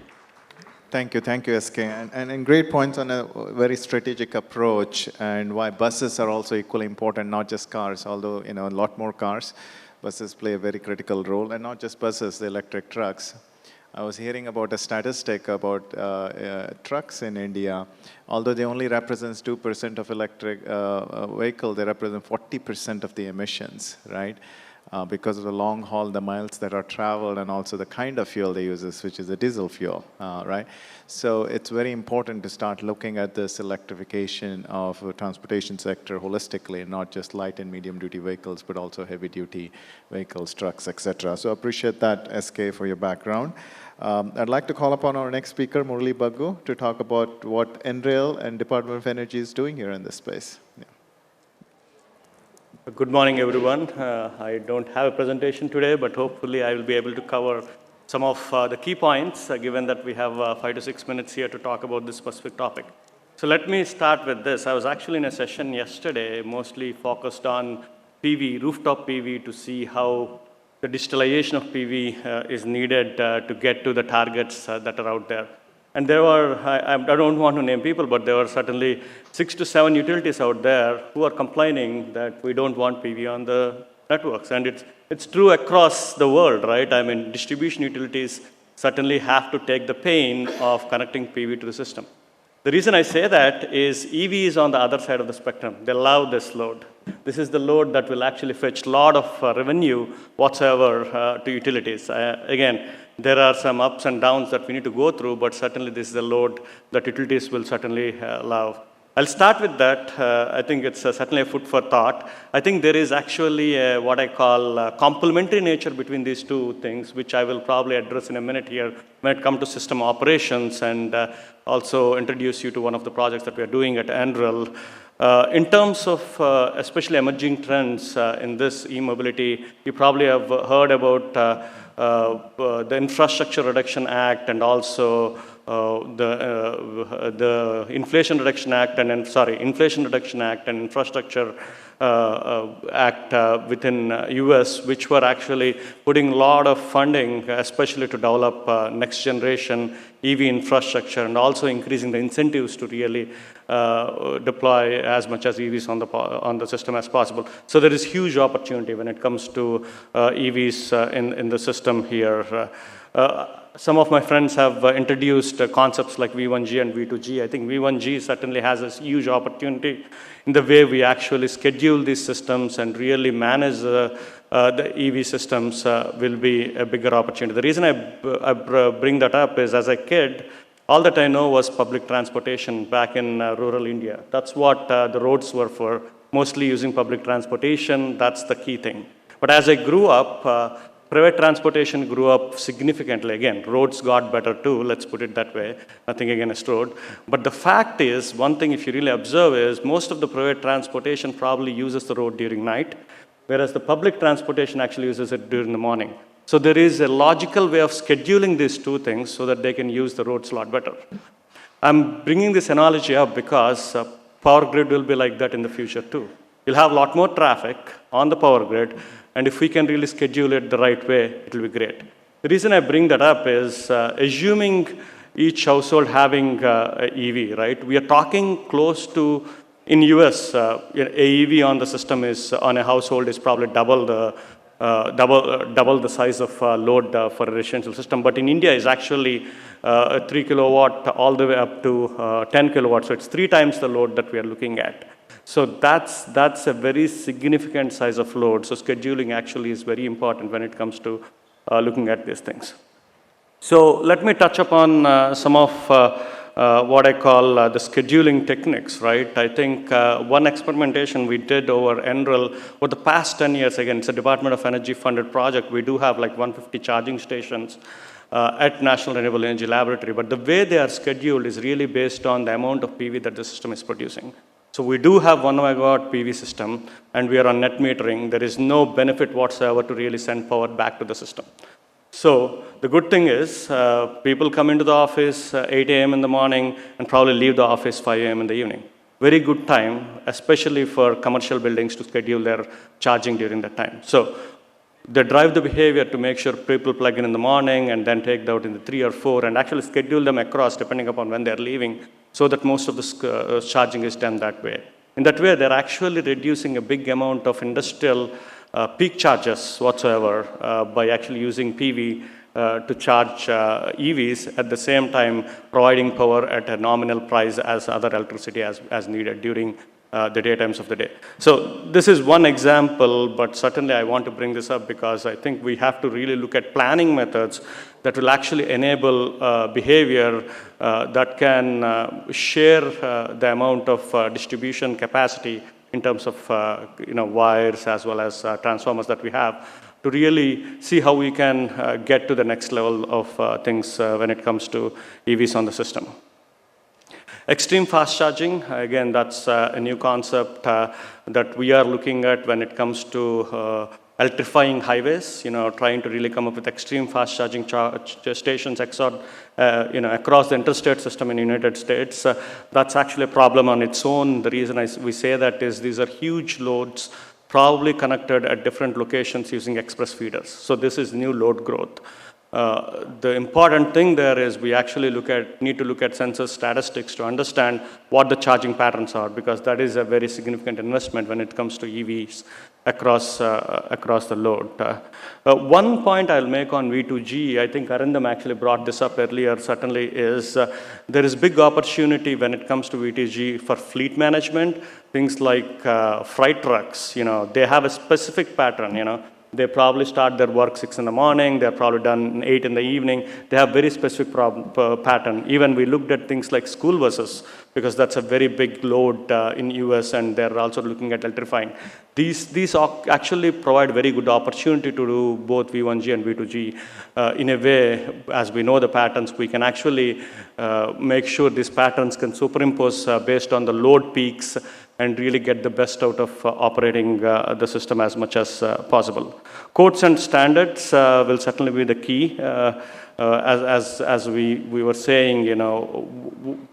Thank you, SK. And great points on a very strategic approach and why buses are also equally important, not just cars, although, a lot more cars. Buses play a very critical role, and not just buses, the electric trucks. I was hearing about a statistic about trucks in India. Although they only represent 2% of electric vehicle, they represent 40% of the emissions, right? Because of the long haul, the miles that are traveled, and also the kind of fuel they use, which is a diesel fuel, right? So it's very important to start looking at this electrification of the transportation sector holistically, not just light and medium duty vehicles, but also heavy duty vehicles, trucks, etc. So appreciate that, SK, for your background. I'd like to call upon our next speaker, Murali Baggu, to talk about what NREL and Department of Energy is doing here in this space. Yeah. Good morning, everyone. I don't have a presentation today, but hopefully I will be able to cover some of the key points, given that we have 5 to 6 minutes here to talk about this specific topic. So let me start with this. I was actually in a session yesterday, mostly focused on PV, rooftop PV, to see how the digitalization of PV is needed to get to the targets that are out there. And there were, I don't want to name people, but there were certainly 6 to 7 utilities out there who are complaining that we don't want PV on the networks. And it's true across the world, right? I mean, distribution utilities certainly have to take the pain of connecting PV to the system. The reason I say that is EV is on the other side of the spectrum. They love this load. This is the load that will actually fetch a lot of revenue whatsoever to utilities. Again, there are some ups and downs that we need to go through, but certainly this is a load that utilities will certainly love. I'll start with that. I think it's certainly a food for thought. I think there is actually what I call complementary nature between these two things, which I will probably address in a minute here when it comes to system operations, and also introduce you to one of the projects that we are doing at NREL. In terms of especially emerging trends in this e-mobility, you probably have heard about the Infrastructure Reduction Act and also the Inflation Reduction Act and Inflation Reduction Act and Infrastructure Act within US, which were actually putting a lot of funding, especially to develop next generation EV infrastructure, and also increasing the incentives to really deploy as much as EVs on the system as possible. So there is huge opportunity when it comes to EVs in the system here. Some of my friends have introduced concepts like V1G and V2G. I think V1G certainly has a huge opportunity in the way we actually schedule these systems and really manage the EV systems will be a bigger opportunity. The reason I bring that up is, as a kid, all that I know was public transportation back in rural India. That's what the roads were for, mostly using public transportation. That's the key thing. But as I grew up, Private transportation grew up significantly. Again, roads got better too, let's put it that way. Nothing against road. But the fact is, one thing if you really observe is, most of the private transportation probably uses the road during night, whereas the public transportation actually uses it during the morning. So there is a logical way of scheduling these two things so that they can use the roads a lot better. I'm bringing this analogy up because power grid will be like that in the future too. You'll have a lot more traffic on the power grid, and if we can really schedule it the right way, it will be great. The reason I bring that up is assuming each household having a EV, right? We are talking close to, in US, AEV on the system is, on a household is probably double the size of load for a residential system. But in India is actually a 3 kilowatt all the way up to 10 kilowatts. So it's 3 times the load that we are looking at. So that's a very significant size of load. So scheduling actually is very important when it comes to looking at these things. So let me touch upon some of what I call the scheduling techniques, right? I think one experimentation we did over NREL over the past 10 years, again, it's a Department of Energy funded project. We do have like 150 charging stations at National Renewable Energy Laboratory, but the way they are scheduled is really based on the amount of PV that the system is producing. So we do have 1 megawatt PV system, and we are on net metering. There is no benefit whatsoever to really send power back to the system. So the good thing is people come into the office 8 a.m. in the morning and probably leave the office 5 a.m. in the evening. Very good time, especially for commercial buildings to schedule their charging during that time. So they drive the behavior to make sure people plug in the morning and then take out in the 3 or 4 and actually schedule them across depending upon when they're leaving so that most of the charging is done that way. In that way, they're actually reducing a big amount of industrial peak charges whatsoever by actually using PV to charge EVs at the same time providing power at a nominal price as other electricity as needed during the daytimes of the day. So this is one example, but certainly I want to bring this up because I think we have to really look at planning methods that will actually enable behavior that can share the amount of distribution capacity in terms of wires as well as transformers that we have to really see how we can get to the next level of things when it comes to EVs on the system. Extreme fast charging, again, that's a new concept that we are looking at when it comes to electrifying highways, trying to really come up with extreme fast charging stations across the interstate system in the United States. That's actually a problem on its own. The reason we say that is these are huge loads probably connected at different locations using express feeders. So this is new load growth. The important thing there is we actually need to look at census statistics to understand what the charging patterns are, because that is a very significant investment when it comes to EVs across the load. One point I'll make on V2G, I think Arindam actually brought this up earlier, certainly is there is big opportunity when it comes to V2G for fleet management. Things like freight trucks, they have a specific pattern, They probably start their work 6 in the morning, they're probably done 8 in the evening. They have very specific pattern. Even we looked at things like school buses, because that's a very big load in US, and they're also looking at electrifying. These actually provide very good opportunity to do both V1G and V2G. In a way, as we know the patterns, we can actually make sure these patterns can superimpose based on the load peaks and really get the best out of operating the system as much as possible. Codes and standards will certainly be the key. As we were saying,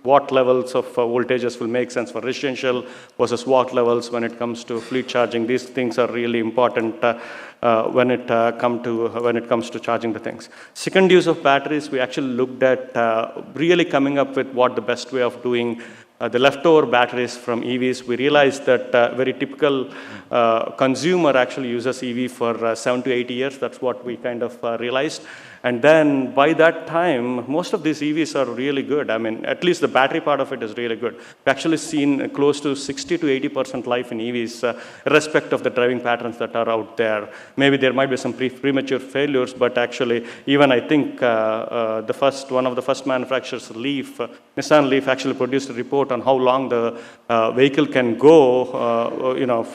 what levels of voltages will make sense for residential versus what levels when it comes to fleet charging. These things are really important when it comes to charging the things. Second use of batteries, we actually looked at really coming up with what the best way of doing the leftover batteries from EVs. We realized that very typical consumer actually uses EV for 7 to 8 years. That's what we kind of realized. And then by that time, most of these EVs are really good. I mean, at least the battery part of it is really good. We've actually seen close to 60 to 80% life in EVs, irrespective of the driving patterns that are out there. Maybe there might be some premature failures, but actually, even I think one of the first manufacturers, Nissan Leaf, actually produced a report out on how long the vehicle can go,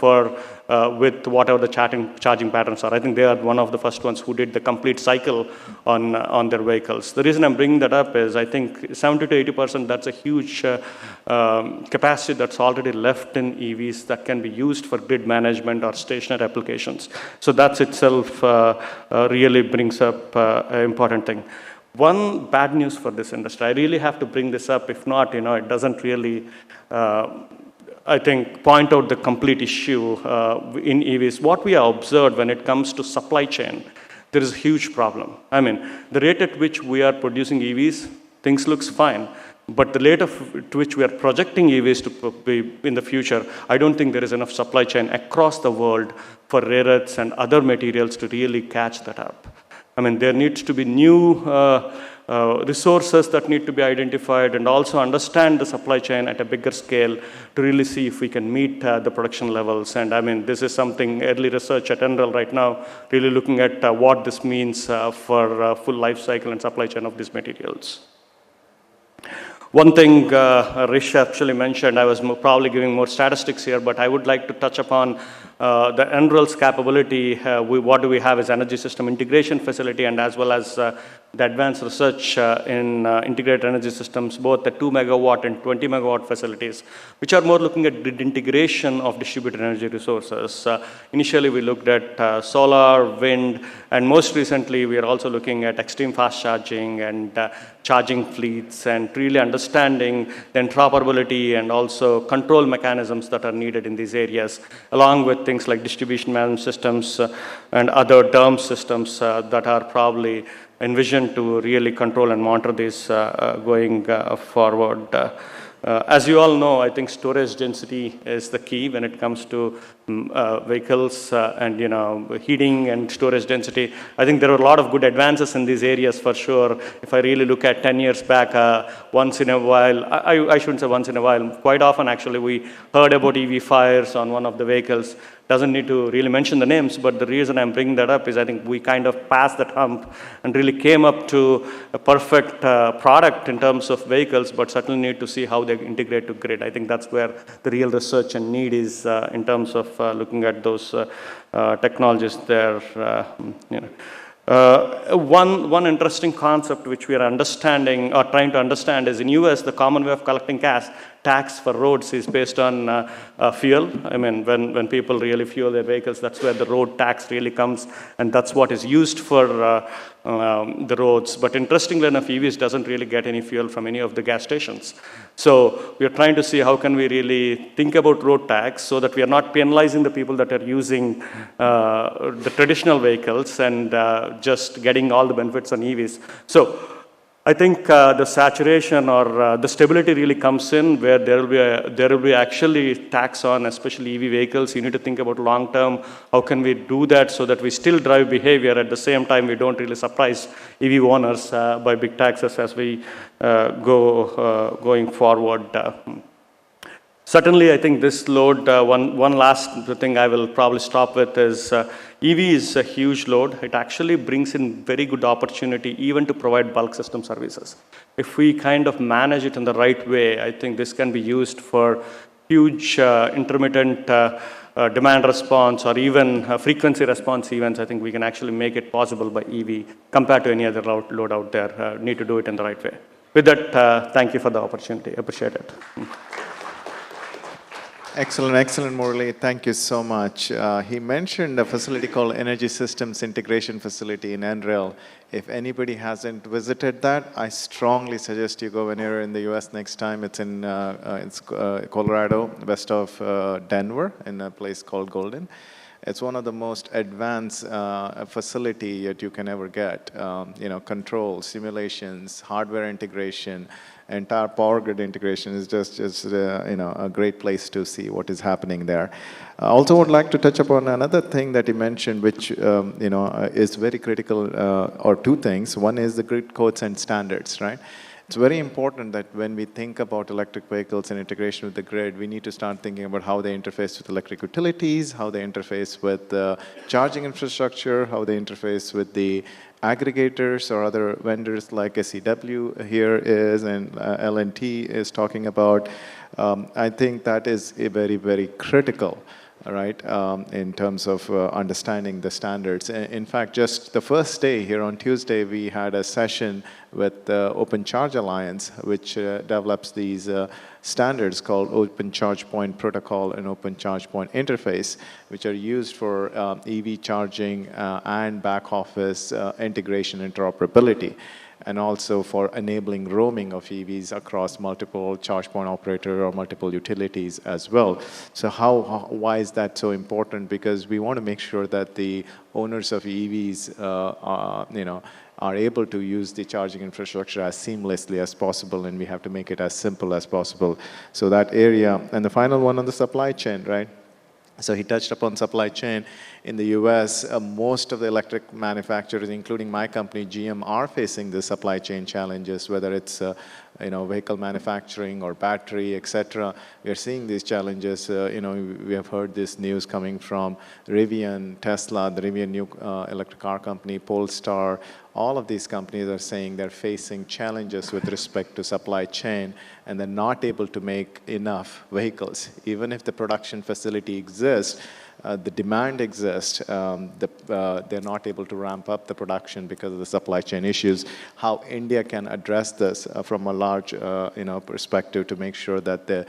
with whatever the charging patterns are. I think they are one of the first ones who did the complete cycle on their vehicles. The reason I'm bringing that up is I think 70 to 80%, that's a huge capacity that's already left in EVs that can be used for grid management or stationary applications. So that's itself really brings up an important thing. One bad news for this industry, I really have to bring this up. If not, it doesn't really, I think, point out the complete issue in EVs. What we have observed when it comes to supply chain, there is a huge problem. I mean, the rate at which we are producing EVs, things looks fine. But the rate at which we are projecting EVs to be in the future, I don't think there is enough supply chain across the world for rare earths and other materials to really catch that up. I mean, there needs to be new resources that need to be identified and also understand the supply chain at a bigger scale to really see if we can meet the production levels. And I mean, this is something early research at NREL right now, really looking at what this means for full life cycle and supply chain of these materials. One thing Rish actually mentioned, I was probably giving more statistics here, but I would like to touch upon the NREL's capability. What do we have is energy system integration facility, and as well as the advanced research in integrated energy systems, both the 2 megawatt and 20 megawatt facilities, which are more looking at grid integration of distributed energy resources. Initially, we looked at solar, wind, and most recently, we are also looking at extreme fast charging and charging fleets, and really understanding the interoperability and also control mechanisms that are needed in these areas, along with things like distribution management systems and other DERM systems that are probably envisioned to really control and monitor this going forward. As you all know, I think storage density is the key when it comes to vehicles and heating and storage density. I think there are a lot of good advances in these areas for sure. If I really look at 10 years back, once in a while, I shouldn't say once in a while, quite often actually we heard about EV fires on one of the vehicles. Doesn't need to really mention the names, but the reason I'm bringing that up is I think we kind of passed that hump and really came up to a perfect product in terms of vehicles, but certainly need to see how they integrate to grid. I think that's where the real research and need is in terms of looking at those technologies there. One interesting concept which we are understanding or trying to understand is in US, the common way of collecting tax for roads is based on fuel. I mean, when people really fuel their vehicles, that's where the road tax really comes, and that's what is used for the roads. But interestingly enough, EVs doesn't really get any fuel from any of the gas stations. So we are trying to see how can we really think about road tax so that we are not penalizing the people that are using the traditional vehicles and just getting all the benefits on EVs. So I think the saturation or the stability really comes in where there will be actually tax on especially EV vehicles. You need to think about long term. How can we do that so that we still drive behavior at the same time we don't really surprise EV owners by big taxes as we going forward. Certainly, I think this load, one last thing I will probably stop with is EV is a huge load. It actually brings in very good opportunity even to provide bulk system services. If we kind of manage it in the right way, I think this can be used for huge intermittent demand response or even frequency response events. I think we can actually make it possible by EV compared to any other load out there. Need to do it in the right way. With that, thank you for the opportunity. Appreciate it. Excellent, excellent, Murali. Thank you so much. He mentioned a facility called Energy Systems Integration Facility in NREL. If anybody hasn't visited that, I strongly suggest you go when you're in the US next time. It's in Colorado, west of Denver, in a place called Golden. It's one of the most advanced facility that you can ever get. Control, simulations, hardware integration, entire power grid integration is just a great place to see what is happening there. I also would like to touch upon another thing that you mentioned, which is very critical, or two things. One is the grid codes and standards, right? It's very important that when we think about electric vehicles and integration with the grid, we need to start thinking about how they interface with electric utilities, how they interface with charging infrastructure, how they interface with the aggregators or other vendors like ISUW here is, and L&T is talking about. I think that is a very, very critical, right, in terms of understanding the standards. In fact, just the first day here on Tuesday, we had a session with the Open Charge Alliance, which develops these standards called Open Charge Point Protocol and Open Charge Point Interface, which are used for EV charging and back office integration interoperability, and also for enabling roaming of EVs across multiple charge point operator or multiple utilities as well. So why is that so important? Because we want to make sure that the owners of EVs are able to use the charging infrastructure as seamlessly as possible, and we have to make it as simple as possible. So that area, and the final one on the supply chain, right? So he touched upon supply chain. In the US, most of the electric manufacturers, including my company, GM, are facing the supply chain challenges, whether it's vehicle manufacturing or battery, etc. We are seeing these challenges. We have heard this news coming from Rivian, Tesla, the Rivian new electric car company, Polestar. All of these companies are saying they're facing challenges with respect to supply chain, and they're not able to make enough vehicles. Even if the production facility exists, the demand exists, they're not able to ramp up the production because of the supply chain issues. How India can address this from a large perspective to make sure that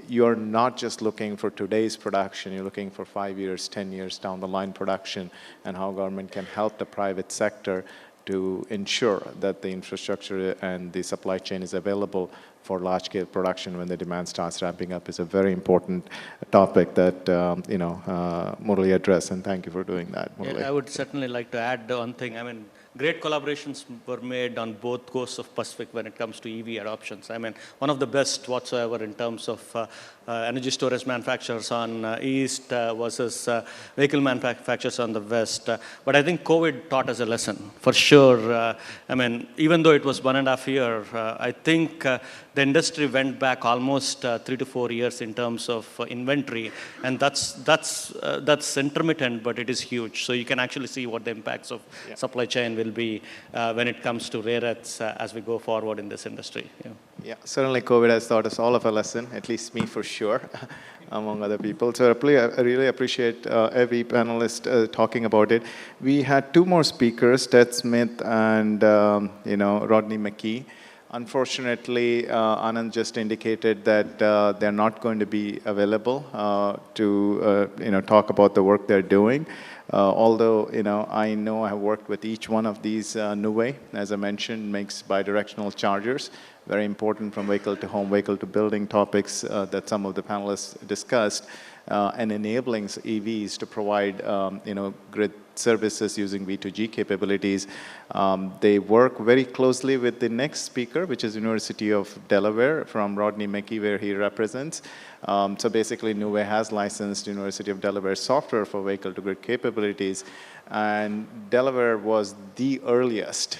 you're not just looking for today's production, you're looking for 5 years, 10 years down the line production, and how government can help the private sector to ensure that the infrastructure and the supply chain is available for large-scale production when the demand starts ramping up is a very important topic that Murali addressed, and thank you for doing that, Murali. Yeah, I would certainly like to add one thing. I mean, great collaborations were made on both coasts of Pacific when it comes to EV adoptions. I mean, one of the best whatsoever in terms of energy storage manufacturers on east versus vehicle manufacturers on the west. But I think COVID taught us a lesson, for sure. I mean, even though it was 1.5 years, I think the industry went back almost 3 to 4 years in terms of inventory, and that's intermittent, but it is huge. So you can actually see what the impacts of supply chain will be when it comes to rare earths as we go forward in this industry. Yeah, certainly COVID has taught us all of a lesson, at least me for sure, among other people. So I really appreciate every panelist talking about it. We had 2 more speakers, Ted Smith and Rodney McKee. Unfortunately, Anand just indicated that they're not going to be available to talk about the work they're doing. Although I know I have worked with each one of these. Nuwe, as I mentioned, makes bidirectional chargers, very important from vehicle to home, vehicle to building topics that some of the panelists discussed, and enabling EVs to provide grid services using V2G capabilities. They work very closely with the next speaker, which is University of Delaware, from Rodney McKee, where he represents. So basically, Nuwe has licensed University of Delaware software for vehicle-to-grid capabilities, and Delaware was the earliest,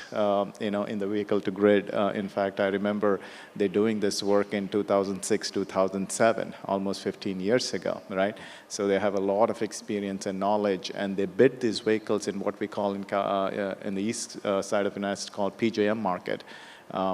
in the vehicle-to-grid. In fact, I remember they doing this work in 2006, 2007, almost 15 years ago, right? So they have a lot of experience and knowledge, and they bid these vehicles in what we call in the east side of the United States called PJM market.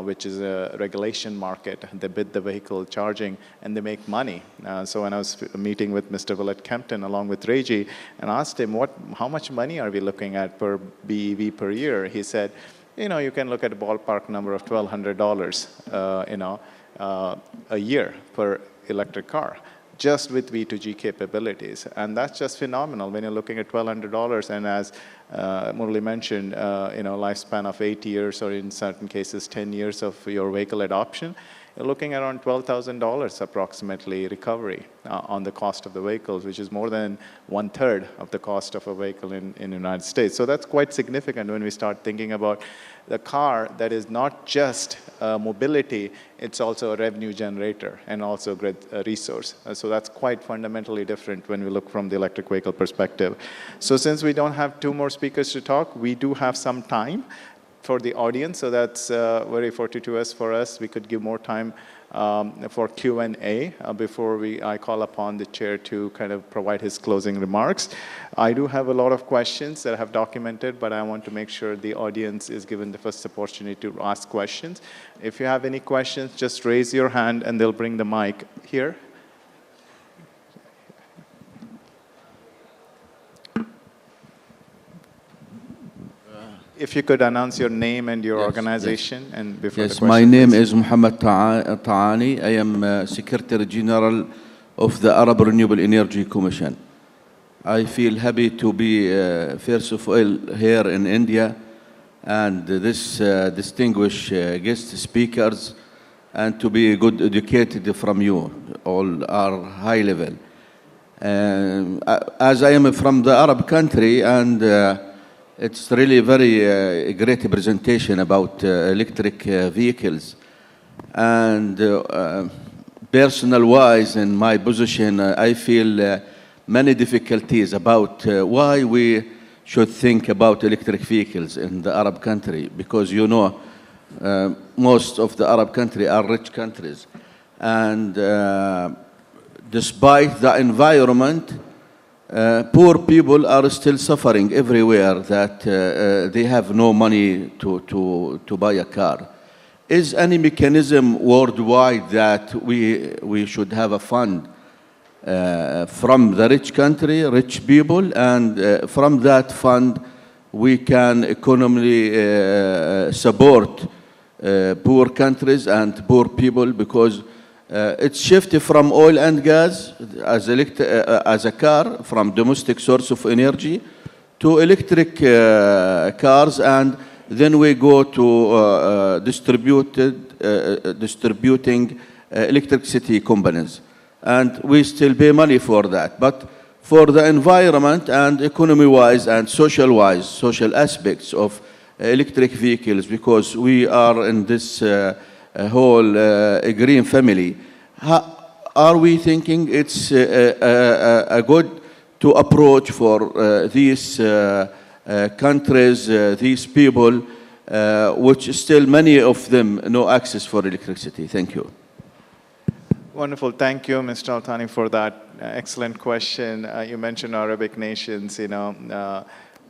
Which is a regulation market. They bid the vehicle charging and they make money. So when I was meeting with Mr. Willett Kempton along with Reggie and asked him, how much money are we looking at per BEV per year? He said, you can look at a ballpark number of $1,200, a year per electric car, just with V2G capabilities. And that's just phenomenal when you're looking at $1,200, and as Murali mentioned, lifespan of 8 years, or in certain cases 10 years of your vehicle adoption, you're looking at around $12,000 approximately recovery on the cost of the vehicles, which is more than 1/3 of the cost of a vehicle in the United States. So that's quite significant when we start thinking about the car that is not just mobility, it's also a revenue generator and also a great resource. So that's quite fundamentally different when we look from the electric vehicle perspective. So since we don't have 2 more speakers to talk, we do have some time. for the audience, so that's very fortuitous for us. We could give more time for Q&A before I call upon the chair to kind of provide his closing remarks. I do have a lot of questions that I have documented, but I want to make sure the audience is given the first opportunity to ask questions. If you have any questions, just raise your hand and they'll bring the mic here. If you could announce your name and your organization and before the question. My name is Muhammad Ta'ani. I am Secretary General of the Arab Renewable Energy Commission. I feel happy to be first of all here in India and this distinguished guest speakers and to be good educated from you. All are high level. As I am from the Arab country and it's really very great presentation about electric vehicles. And personal-wise, in my position, I feel many difficulties about why we should think about electric vehicles in the Arab country, because you know most of the Arab countries are rich countries. And despite the environment, poor people are still suffering everywhere that they have no money to buy a car. Is any mechanism worldwide that we should have a fund from the rich country, rich people, and from that fund we can economically support poor countries and poor people, because it's shifted from oil and gas as a car from domestic source of energy to electric cars, and then we go to distributing electricity companies, and we still pay money for that. But for the environment and economy-wise and social-wise, social aspects of electric vehicles, because we are in this whole green family, are we thinking it's a good to approach for these countries, these people, which still many of them no access for electricity? Thank you. Wonderful. Thank you, Mr. Altani, for that excellent question. You mentioned Arabic nations,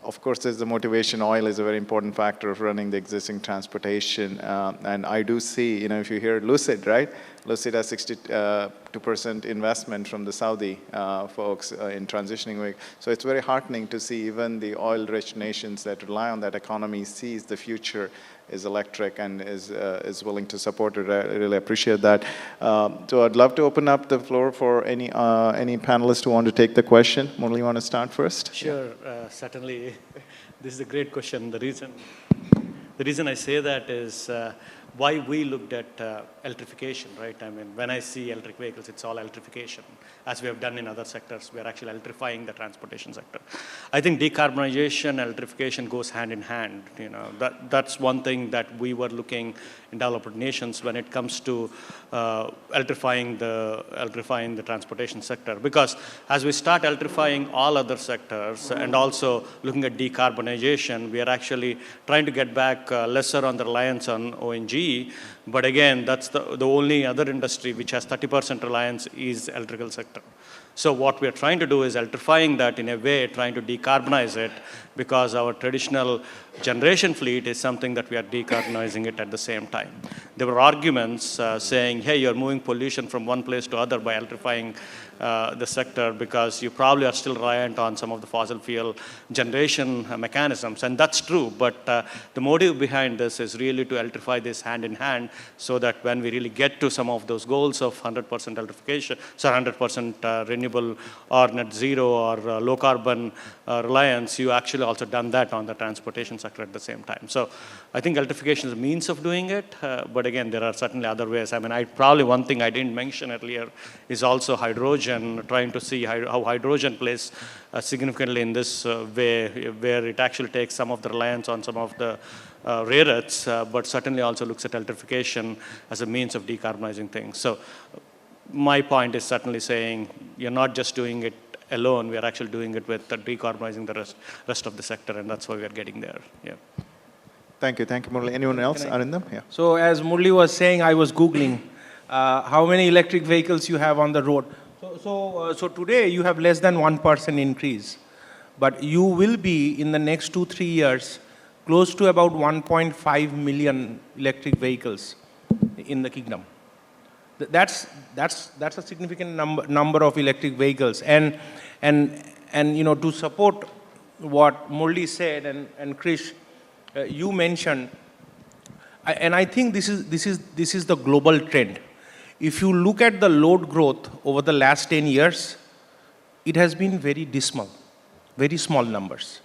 of course, there's the motivation. Oil is a very important factor of running the existing transportation. And I do see, if you hear Lucid, right? Lucid has 62% investment from the Saudi folks in transitioning. So it's very heartening to see even the oil-rich nations that rely on that economy sees the future is electric and is willing to support it. I really appreciate that. So I'd love to open up the floor for any panelists who want to take the question. Murali, you want to start first? Sure, certainly. This is a great question. The reason I say that is why we looked at electrification, right? I mean, when I see electric vehicles, it's all electrification. As we have done in other sectors, we are actually electrifying the transportation sector. I think decarbonization, electrification goes hand in hand. That's one thing that we were looking in developed nations when it comes to electrifying the transportation sector. Because as we start electrifying all other sectors and also looking at decarbonization, we are actually trying to get back lesser on the reliance on ONG. But again, that's the only other industry which has 30% reliance is electrical sector. So what we are trying to do is electrifying that in a way, trying to decarbonize it, because our traditional generation fleet is something that we are decarbonizing it at the same time. There were arguments saying, hey, you're moving pollution from one place to other by electrifying the sector, because you probably are still reliant on some of the fossil fuel generation mechanisms. And that's true, but the motive behind this is really to electrify this hand in hand, so that when we really get to some of those goals of 100% electrification, so 100% renewable or net zero or low carbon reliance, you actually also done that on the transportation sector at the same time. So I think electrification is a means of doing it, but again, there are certainly other ways. I mean, probably one thing I didn't mention earlier is also hydrogen, trying to see how hydrogen plays significantly in this way, where it actually takes some of the reliance on some of the rare earths, but certainly also looks at electrification as a means of decarbonizing things. So my point is certainly saying you're not just doing it alone, we are actually doing it with decarbonizing the rest of the sector, and that's why we are getting there. Yeah. Thank you. Thank you, Murali. Anyone else? Arindam? Yeah. So as Murli was saying, I was Googling how many electric vehicles you have on the road. So today you have less than 1% increase. But you will be, in the next 2-3 years, close to about 1.5 million electric vehicles in the kingdom. That's a significant number of electric vehicles. And you know, to support what Murli said and Krish, you mentioned, and I think this is the global trend. If you look at the load growth over the last 10 years, it has been very dismal, very small numbers.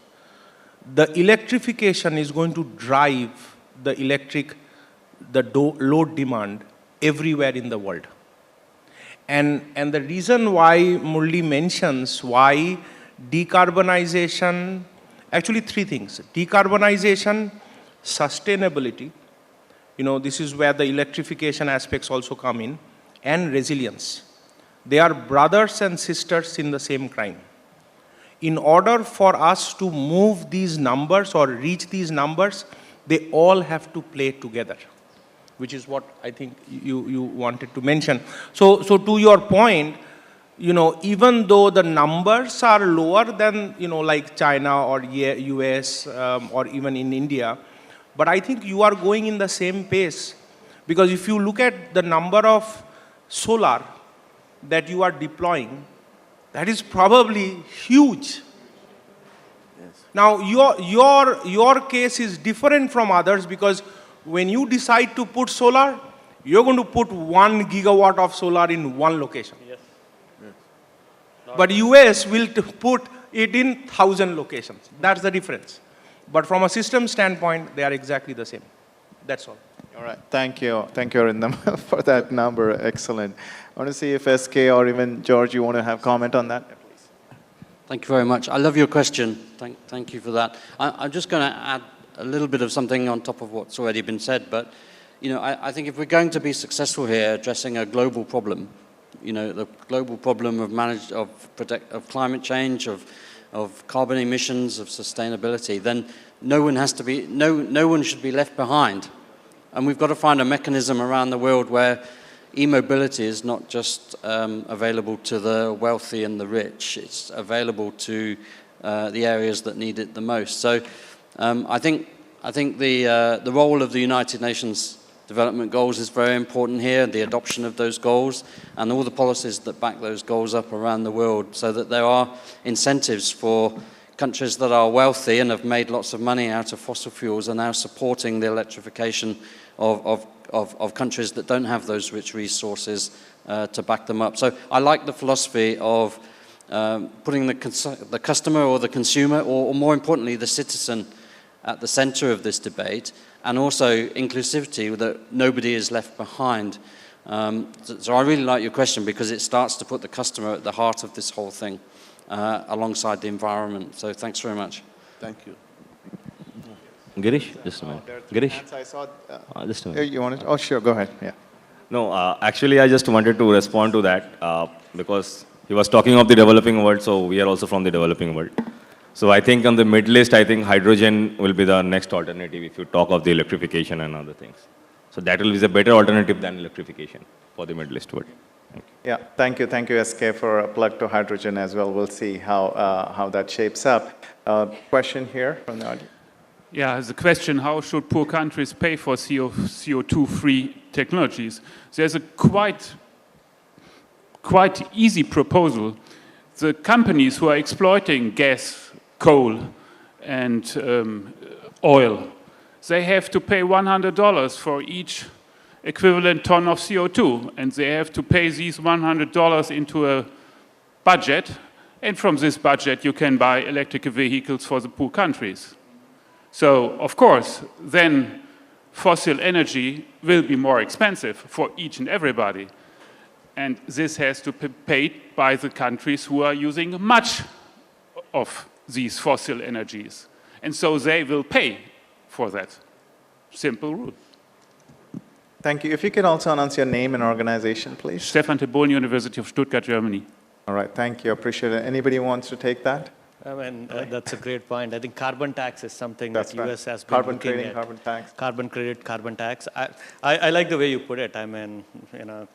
The electrification is going to drive the load demand everywhere in the world. And the reason why Murli mentions why decarbonization, actually 3 things: decarbonization, sustainability, you know, this is where the electrification aspects also come in, and resilience. They are brothers and sisters in the same crime. In order for us to move these numbers or reach these numbers, they all have to play together, which is what I think you wanted to mention. So to your point, you know, even though the numbers are lower than, you know, like China or US or even in India, but I think you are going in the same pace. Because if you look at the number of solar that you are deploying, that is probably huge. Yes. Now, your case is different from others, because when you decide to put solar, you're going to put 1 gigawatt of solar in one location. Yes. Yes. But US will put it in 1,000 locations. That's the difference. But from a system standpoint, they are exactly the same. That's all. All right. Thank you. Thank you, Arindam, for that number. Excellent. I want to see if SK or even George, you want to have comment on that? Please. Thank you very much. I love your question. Thank you for that. I'm just going to add a little bit of something on top of what's already been said. But, you know, I think if we're going to be successful here addressing a global problem, you know, the global problem of climate change, of carbon emissions, of sustainability, then no one should be left behind. And we've got to find a mechanism around the world where e-mobility is not just available to the wealthy and the rich. It's available to the areas that need it the most. So I think the role of the United Nations Development Goals is very important here, the adoption of those goals and all the policies that back those goals up around the world, so that there are incentives for countries that are wealthy and have made lots of money out of fossil fuels are now supporting the electrification of countries that don't have those rich resources to back them up. So I like the philosophy of putting the customer or the consumer, or more importantly, the citizen at the center of this debate, and also inclusivity, that nobody is left behind. So I really like your question, because it starts to put the customer at the heart of this whole thing, alongside the environment. So thanks very much. Thank you. Girish, just a minute. Girish, I saw, just a minute. you wanted? Oh, sure. Go ahead. Yeah. No, actually, I just wanted to respond to that because he was talking of the developing world, so we are also from the developing world. So I think on the mid list, I think hydrogen will be the next alternative if you talk of the electrification and other things. So that will be a better alternative than electrification for the mid list world. Yeah, thank you. Thank you, SK, for a plug to hydrogen as well. We'll see how that shapes up. Question here from the audience. Yeah, the question, how should poor countries pay for CO2-free technologies? There's a quite easy proposal. The companies who are exploiting gas, coal, and oil, they have to pay $100 for each equivalent ton of CO2, and they have to pay these $100 into a budget, and from this budget you can buy electric vehicles for the poor countries. So, of course, then fossil energy will be more expensive for each and everybody. And this has to be paid by the countries who are using much of these fossil energies. And so they will pay for that. Simple rule. Thank you. If you can also announce your name and organization, please. Stefan Tebol, University of Stuttgart, Germany. All right. Thank you. Appreciate it. Anybody wants to take that? I mean, that's a great point. I think carbon tax is something That's that right. US has been Carbon looking trading, at. carbon tax. Carbon credit, carbon tax. I like the way you put it. I mean,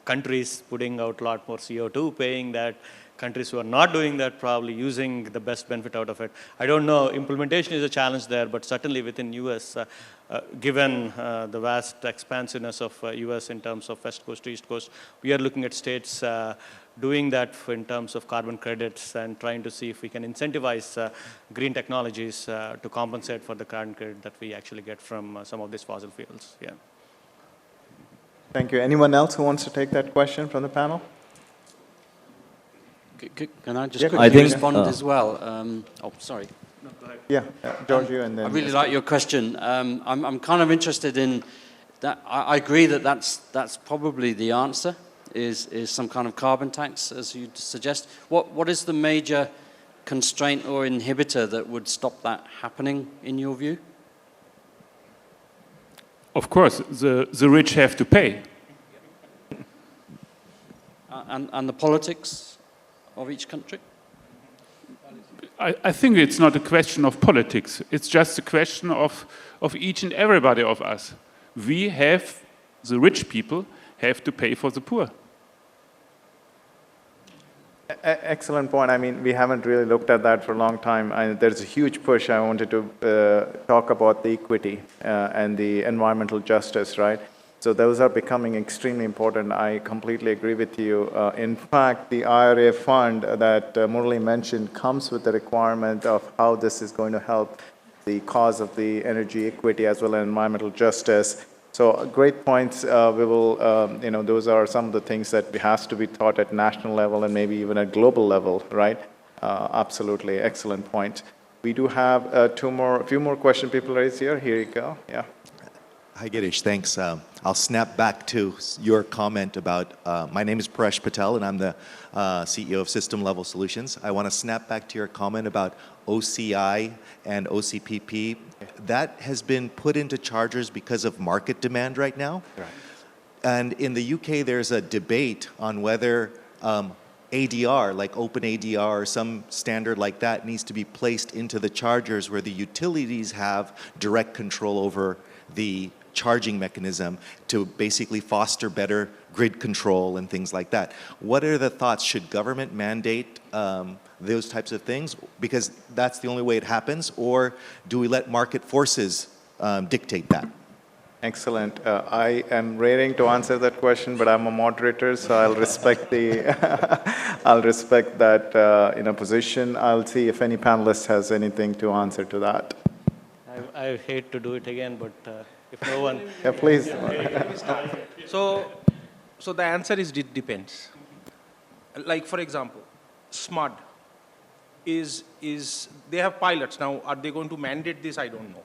countries putting out a lot more CO2, paying that. Countries who are not doing that probably using the best benefit out of it. I don't know, implementation is a challenge there, but certainly within US, given the vast expansiveness of US in terms of West Coast to East Coast, we are looking at states doing that in terms of carbon credits and trying to see if we can incentivize green technologies to compensate for the carbon credit that we actually get from some of these fossil fuels. Yeah. Thank you. Anyone else who wants to take that question from the panel? Can I just Yeah, quickly respond as well? Oh, sorry. No, go ahead. Yeah, Giorgio, and then... I really like your question. I'm kind of interested in that. I agree that that's probably the answer, is some kind of carbon tax, as you suggest. What is the major constraint or inhibitor that would stop that happening, in your view? Of course, the rich have to pay. And the politics of each country? I think it's not a question of politics. It's just a question of each and everybody of us. We have, the rich people, have to pay for the poor. Excellent point. I mean, we haven't really looked at that for a long time. There's a huge push. I wanted to talk about the equity and the environmental justice, right? So those are becoming extremely important. I completely agree with you. In fact, the IRA fund that Murali mentioned comes with the requirement of how this is going to help the cause of the energy equity as well as environmental justice. So great points. We will, those are some of the things that has to be taught at national level and maybe even at global level, right? Absolutely, excellent point. We do have a few more questions people raised here. Here you go. Yeah. Hi, Girish. Thanks. I'll snap back to your comment about, my name is Paresh Patel, and I'm the CEO of System Level Solutions. I want to snap back to your comment about OCI and OCPP. That has been put into chargers because of market demand right now. Right. And in the UK, there's a debate on whether ADR, like OpenADR or some standard like that, needs to be placed into the chargers where the utilities have direct control over the charging mechanism to basically foster better grid control and things like that. What are the thoughts? Should government mandate those types of things? Because that's the only way it happens, or do we let market forces dictate that? Excellent. I am raring to answer that question, but I'm a moderator, so I'll respect the, I'll respect that position. I'll see if any panelist has anything to answer to that. I hate to do it again, but if no one... Yeah, please. So the answer is it depends. Like, for example, SMUD is they have pilots. Now, are they going to mandate this? I don't know.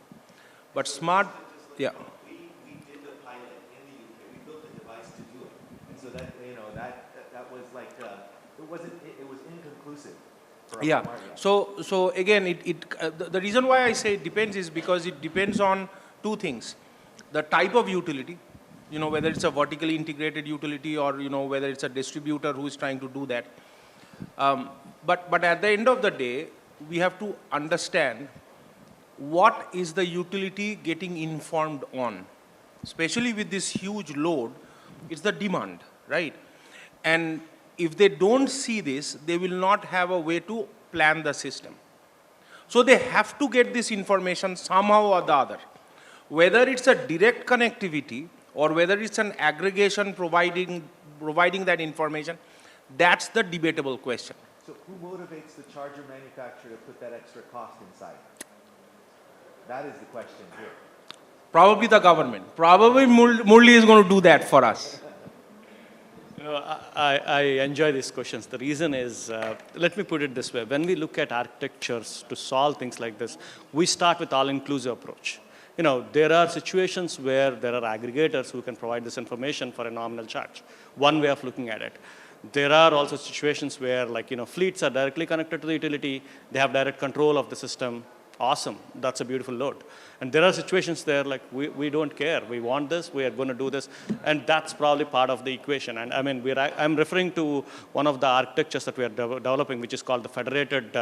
But SMUD, yeah. We did the pilot in the UK. We built a device to do it. And so that, that was like, it was inconclusive. Yeah. So again, the reason why I say it depends is because it depends on two things. The type of utility, whether it's a vertically integrated utility or, whether it's a distributor who is trying to do that. But at the end of the day, we have to understand what is the utility getting informed on. Especially with this huge load, it's the demand, right? And if they don't see this, they will not have a way to plan the system. So they have to get this information somehow or the other. Whether it's a direct connectivity or whether it's an aggregation providing that information, that's the debatable question. So who motivates the charger manufacturer to put that extra cost inside? That is the question here. Probably the government. Probably Murali is going to do that for us. I enjoy these questions. The reason is, let me put it this way. When we look at architectures to solve things like this, we start with all-inclusive approach. There are situations where there are aggregators who can provide this information for a nominal charge. One way of looking at it. There are also situations where, fleets are directly connected to the utility. They have direct control of the system. Awesome, that's a beautiful load. And there are situations there like we don't care. We want this, we are going to do this. And that's probably part of the equation. And I mean, I'm referring to one of the architectures that we are developing, which is called the federated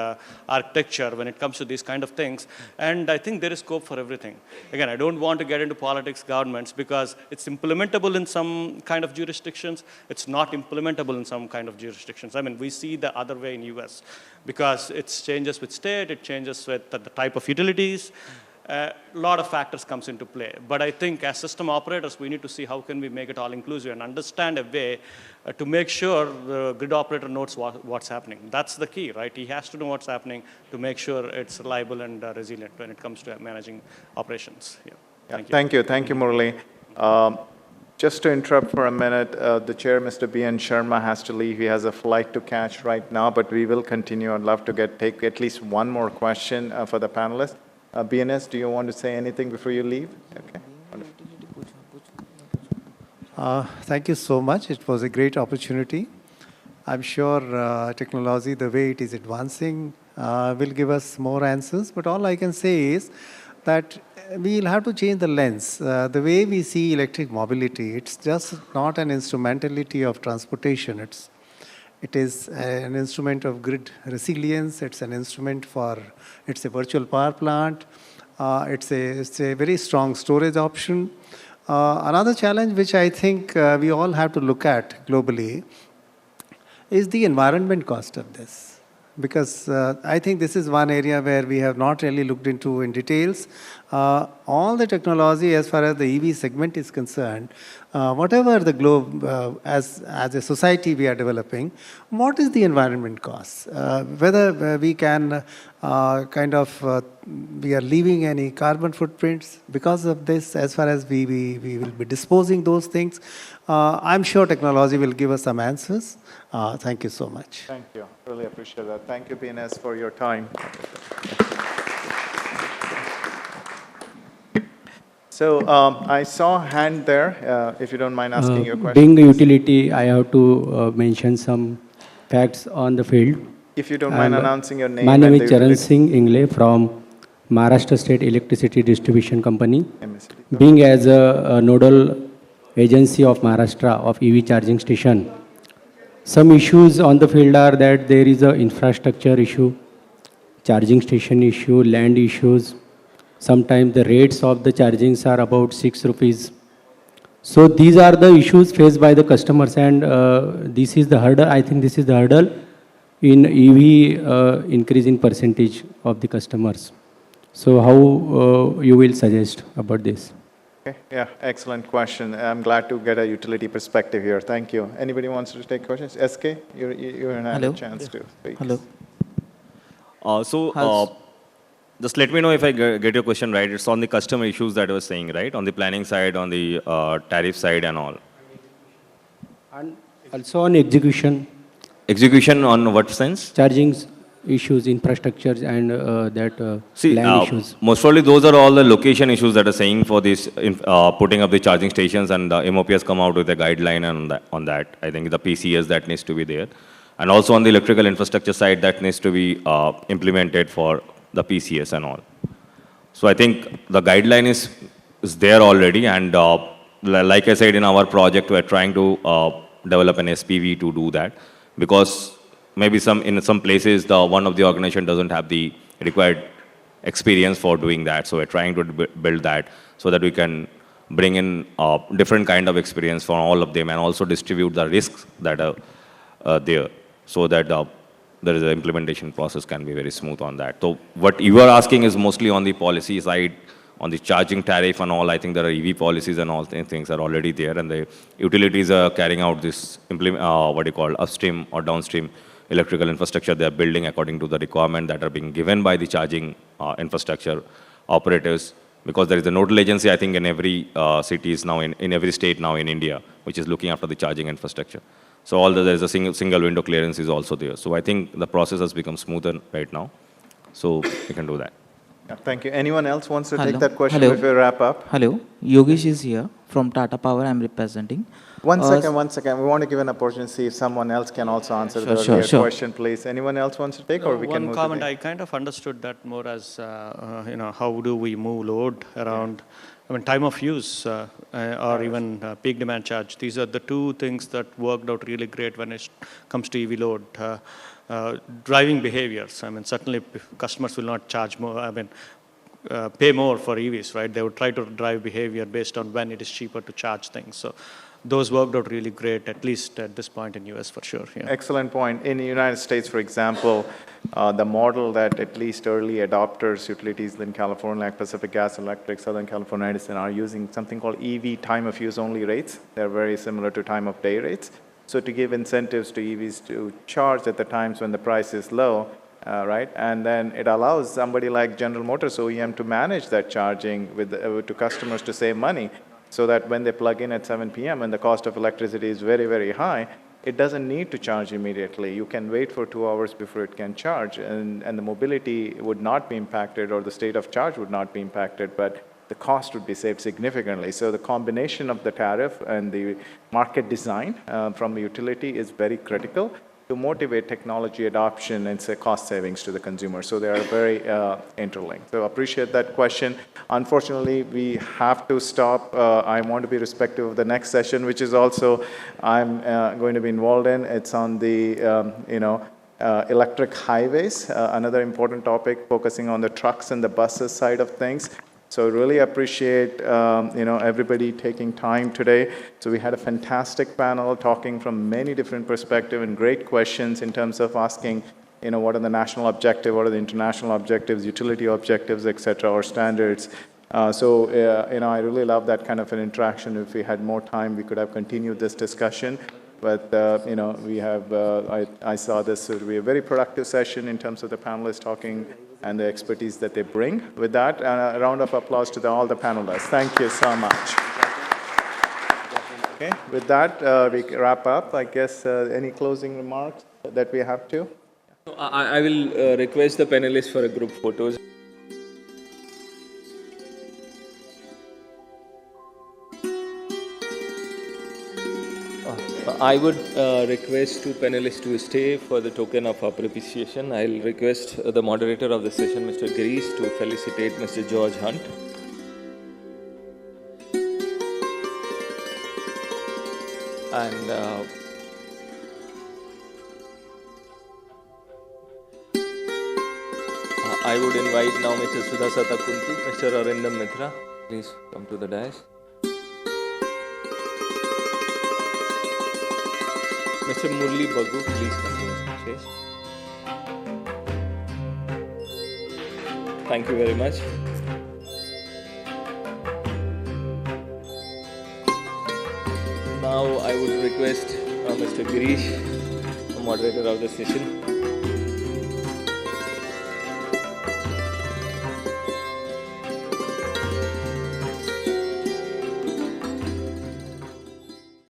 architecture when it comes to these kind of things. And I think there is scope for everything. Again, I don't want to get into politics, governments, because it's implementable in some kind of jurisdictions. It's not implementable in some kind of jurisdictions. I mean, we see the other way in US because it changes with state, it changes with the type of utilities. A lot of factors comes into play. But I think as system operators, we need to see how can we make it all inclusive and understand a way to make sure the grid operator knows what's happening. That's the key, right? He has to know what's happening to make sure it's reliable and resilient when it comes to managing operations. Yeah. Thank you. Thank you, Murali. Just to interrupt for a minute, the chair, Mr. B.N. Sharma, has to leave. He has a flight to catch right now, but we will continue. I'd love to take at least one more question for the panelists. BNS, do you want to say anything before you leave? Okay. Thank you so much. It was a great opportunity. I'm sure technology, the way it is advancing, will give us more answers. But all I can say is that we'll have to change the lens. The way we see electric mobility, it's just not an instrumentality of transportation. It is an instrument of grid resilience. It's an instrument it's a virtual power plant. It's a very strong storage option. Another challenge which I think we all have to look at globally is the environment cost of this. Because I think this is one area where we have not really looked into in details. All the technology as far as the EV segment is concerned, whatever the globe, as a society we are developing, what is the environment cost? Whether we can we are leaving any carbon footprints because of this, as far as we will be disposing those things. I'm sure technology will give us some answers. Thank you so much. Thank you. Really appreciate that. Thank you, BNS, for your time. So I saw a hand there, if you don't mind asking your question. Being a utility, I have to mention some facts on the field. If you don't mind announcing your name. My name is Charan Singh Ingle from Maharashtra State Electricity Distribution Company. Being as a nodal agency of Maharashtra of EV charging station, some issues on the field are that there is an infrastructure issue, charging station issue, land issues. Sometimes the rates of the chargings are about 6 rupees. So these are the issues faced by the customers, and this is the hurdle. I think this is the hurdle in EV increase in percentage of the customers. So how you will suggest about this? Okay. Yeah, excellent question. I'm glad to get a utility perspective here. Thank you. Anybody wants to take questions? SK, you're going to have a chance to speak. Hello. Just let me know if I get your question right. It's on the customer issues that I was saying, right? On the planning side, on the tariff side and all. And also on execution. Execution on what sense? Charging issues, infrastructures, and land issues. Most probably those are all the location issues that are saying for this putting up the charging stations, and the MOP has come out with a guideline on that. I think the PCS that needs to be there. And also on the electrical infrastructure side, that needs to be implemented for the PCS and all. So I think the guideline is there already, and like I said, in our project, we're trying to develop an SPV to do that, because maybe in some places, one of the organization doesn't have the required experience for doing that. So we're trying to build that so that we can bring in different kind of experience for all of them, and also distribute the risks that are there, so that there is an implementation process can be very smooth on that. So what you are asking is mostly on the policy side, on the charging tariff and all. I think there are EV policies and all things are already there, and the utilities are carrying out this upstream or downstream electrical infrastructure they are building according to the requirement that are being given by the charging infrastructure operators. Because there is a nodal agency, I think, in every cities now, in every state now in India, which is looking after the charging infrastructure. So there is a single window clearance is also there. So I think the process has become smoother right now. So we can do that. Yeah, thank you. Anyone else wants to take that question before we wrap up? Hello, Yogesh is here from Tata Power I'm representing. One second. We want to give an opportunity to see if someone else can also answer the earlier question, please. Anyone else wants to take, or we can move? One comment, I kind of understood that more as, how do we move load around, time of use or even peak demand charge. These are the two things that worked out really great when it comes to EV load. Driving behaviors, certainly customers will not charge more, pay more for EVs, right? They would try to drive behavior based on when it is cheaper to charge things. So those worked out really great, at least at this point in US for sure. Yeah. Excellent point. In the United States, for example, the model that at least early adopters, utilities in California, like Pacific Gas Electric, Southern California Edison, are using something called EV time of use only rates. They're very similar to time of day rates. So to give incentives to EVs to charge at the times when the price is low, right? And then it allows somebody like General Motors OEM to manage that charging with to customers to save money, so that when they plug in at 7 p.m. and the cost of electricity is very, very high, it doesn't need to charge immediately. You can wait for 2 hours before it can charge, and the mobility would not be impacted, or the state of charge would not be impacted, but the cost would be saved significantly. So the combination of the tariff and the market design from the utility is very critical to motivate technology adoption and say cost savings to the consumer. So they are very interlinked. So appreciate that question. Unfortunately, we have to stop. I want to be respectful of the next session, which is also I'm going to be involved in. It's on the electric highways, another important topic focusing on the trucks and the buses side of things. So really appreciate everybody taking time today. So we had a fantastic panel talking from many different perspectives and great questions in terms of asking, what are the national objectives, what are the international objectives, utility objectives, et cetera, or standards. I really love that kind of an interaction. If we had more time, we could have continued this discussion. But, we have, I saw this to be a very productive session in terms of the panelists talking and the expertise that they bring. With that, a round of applause to all the panelists. Thank you so much. Okay, with that, we wrap up. I guess any closing remarks that we have to? I will request the panelists for a group photos. I would request two panelists to stay for the token of appreciation. I'll request the moderator of the session, Mr. Girish, to felicitate Mr. George Hunt. And I would invite now Mr. Sudhasata Kuntu, Mr. Arindam Mitra. Please come to the dais. Mr. Murli Bagu, please come to the stage. Thank you very much. Now I would request Mr. Girish, the moderator of the session.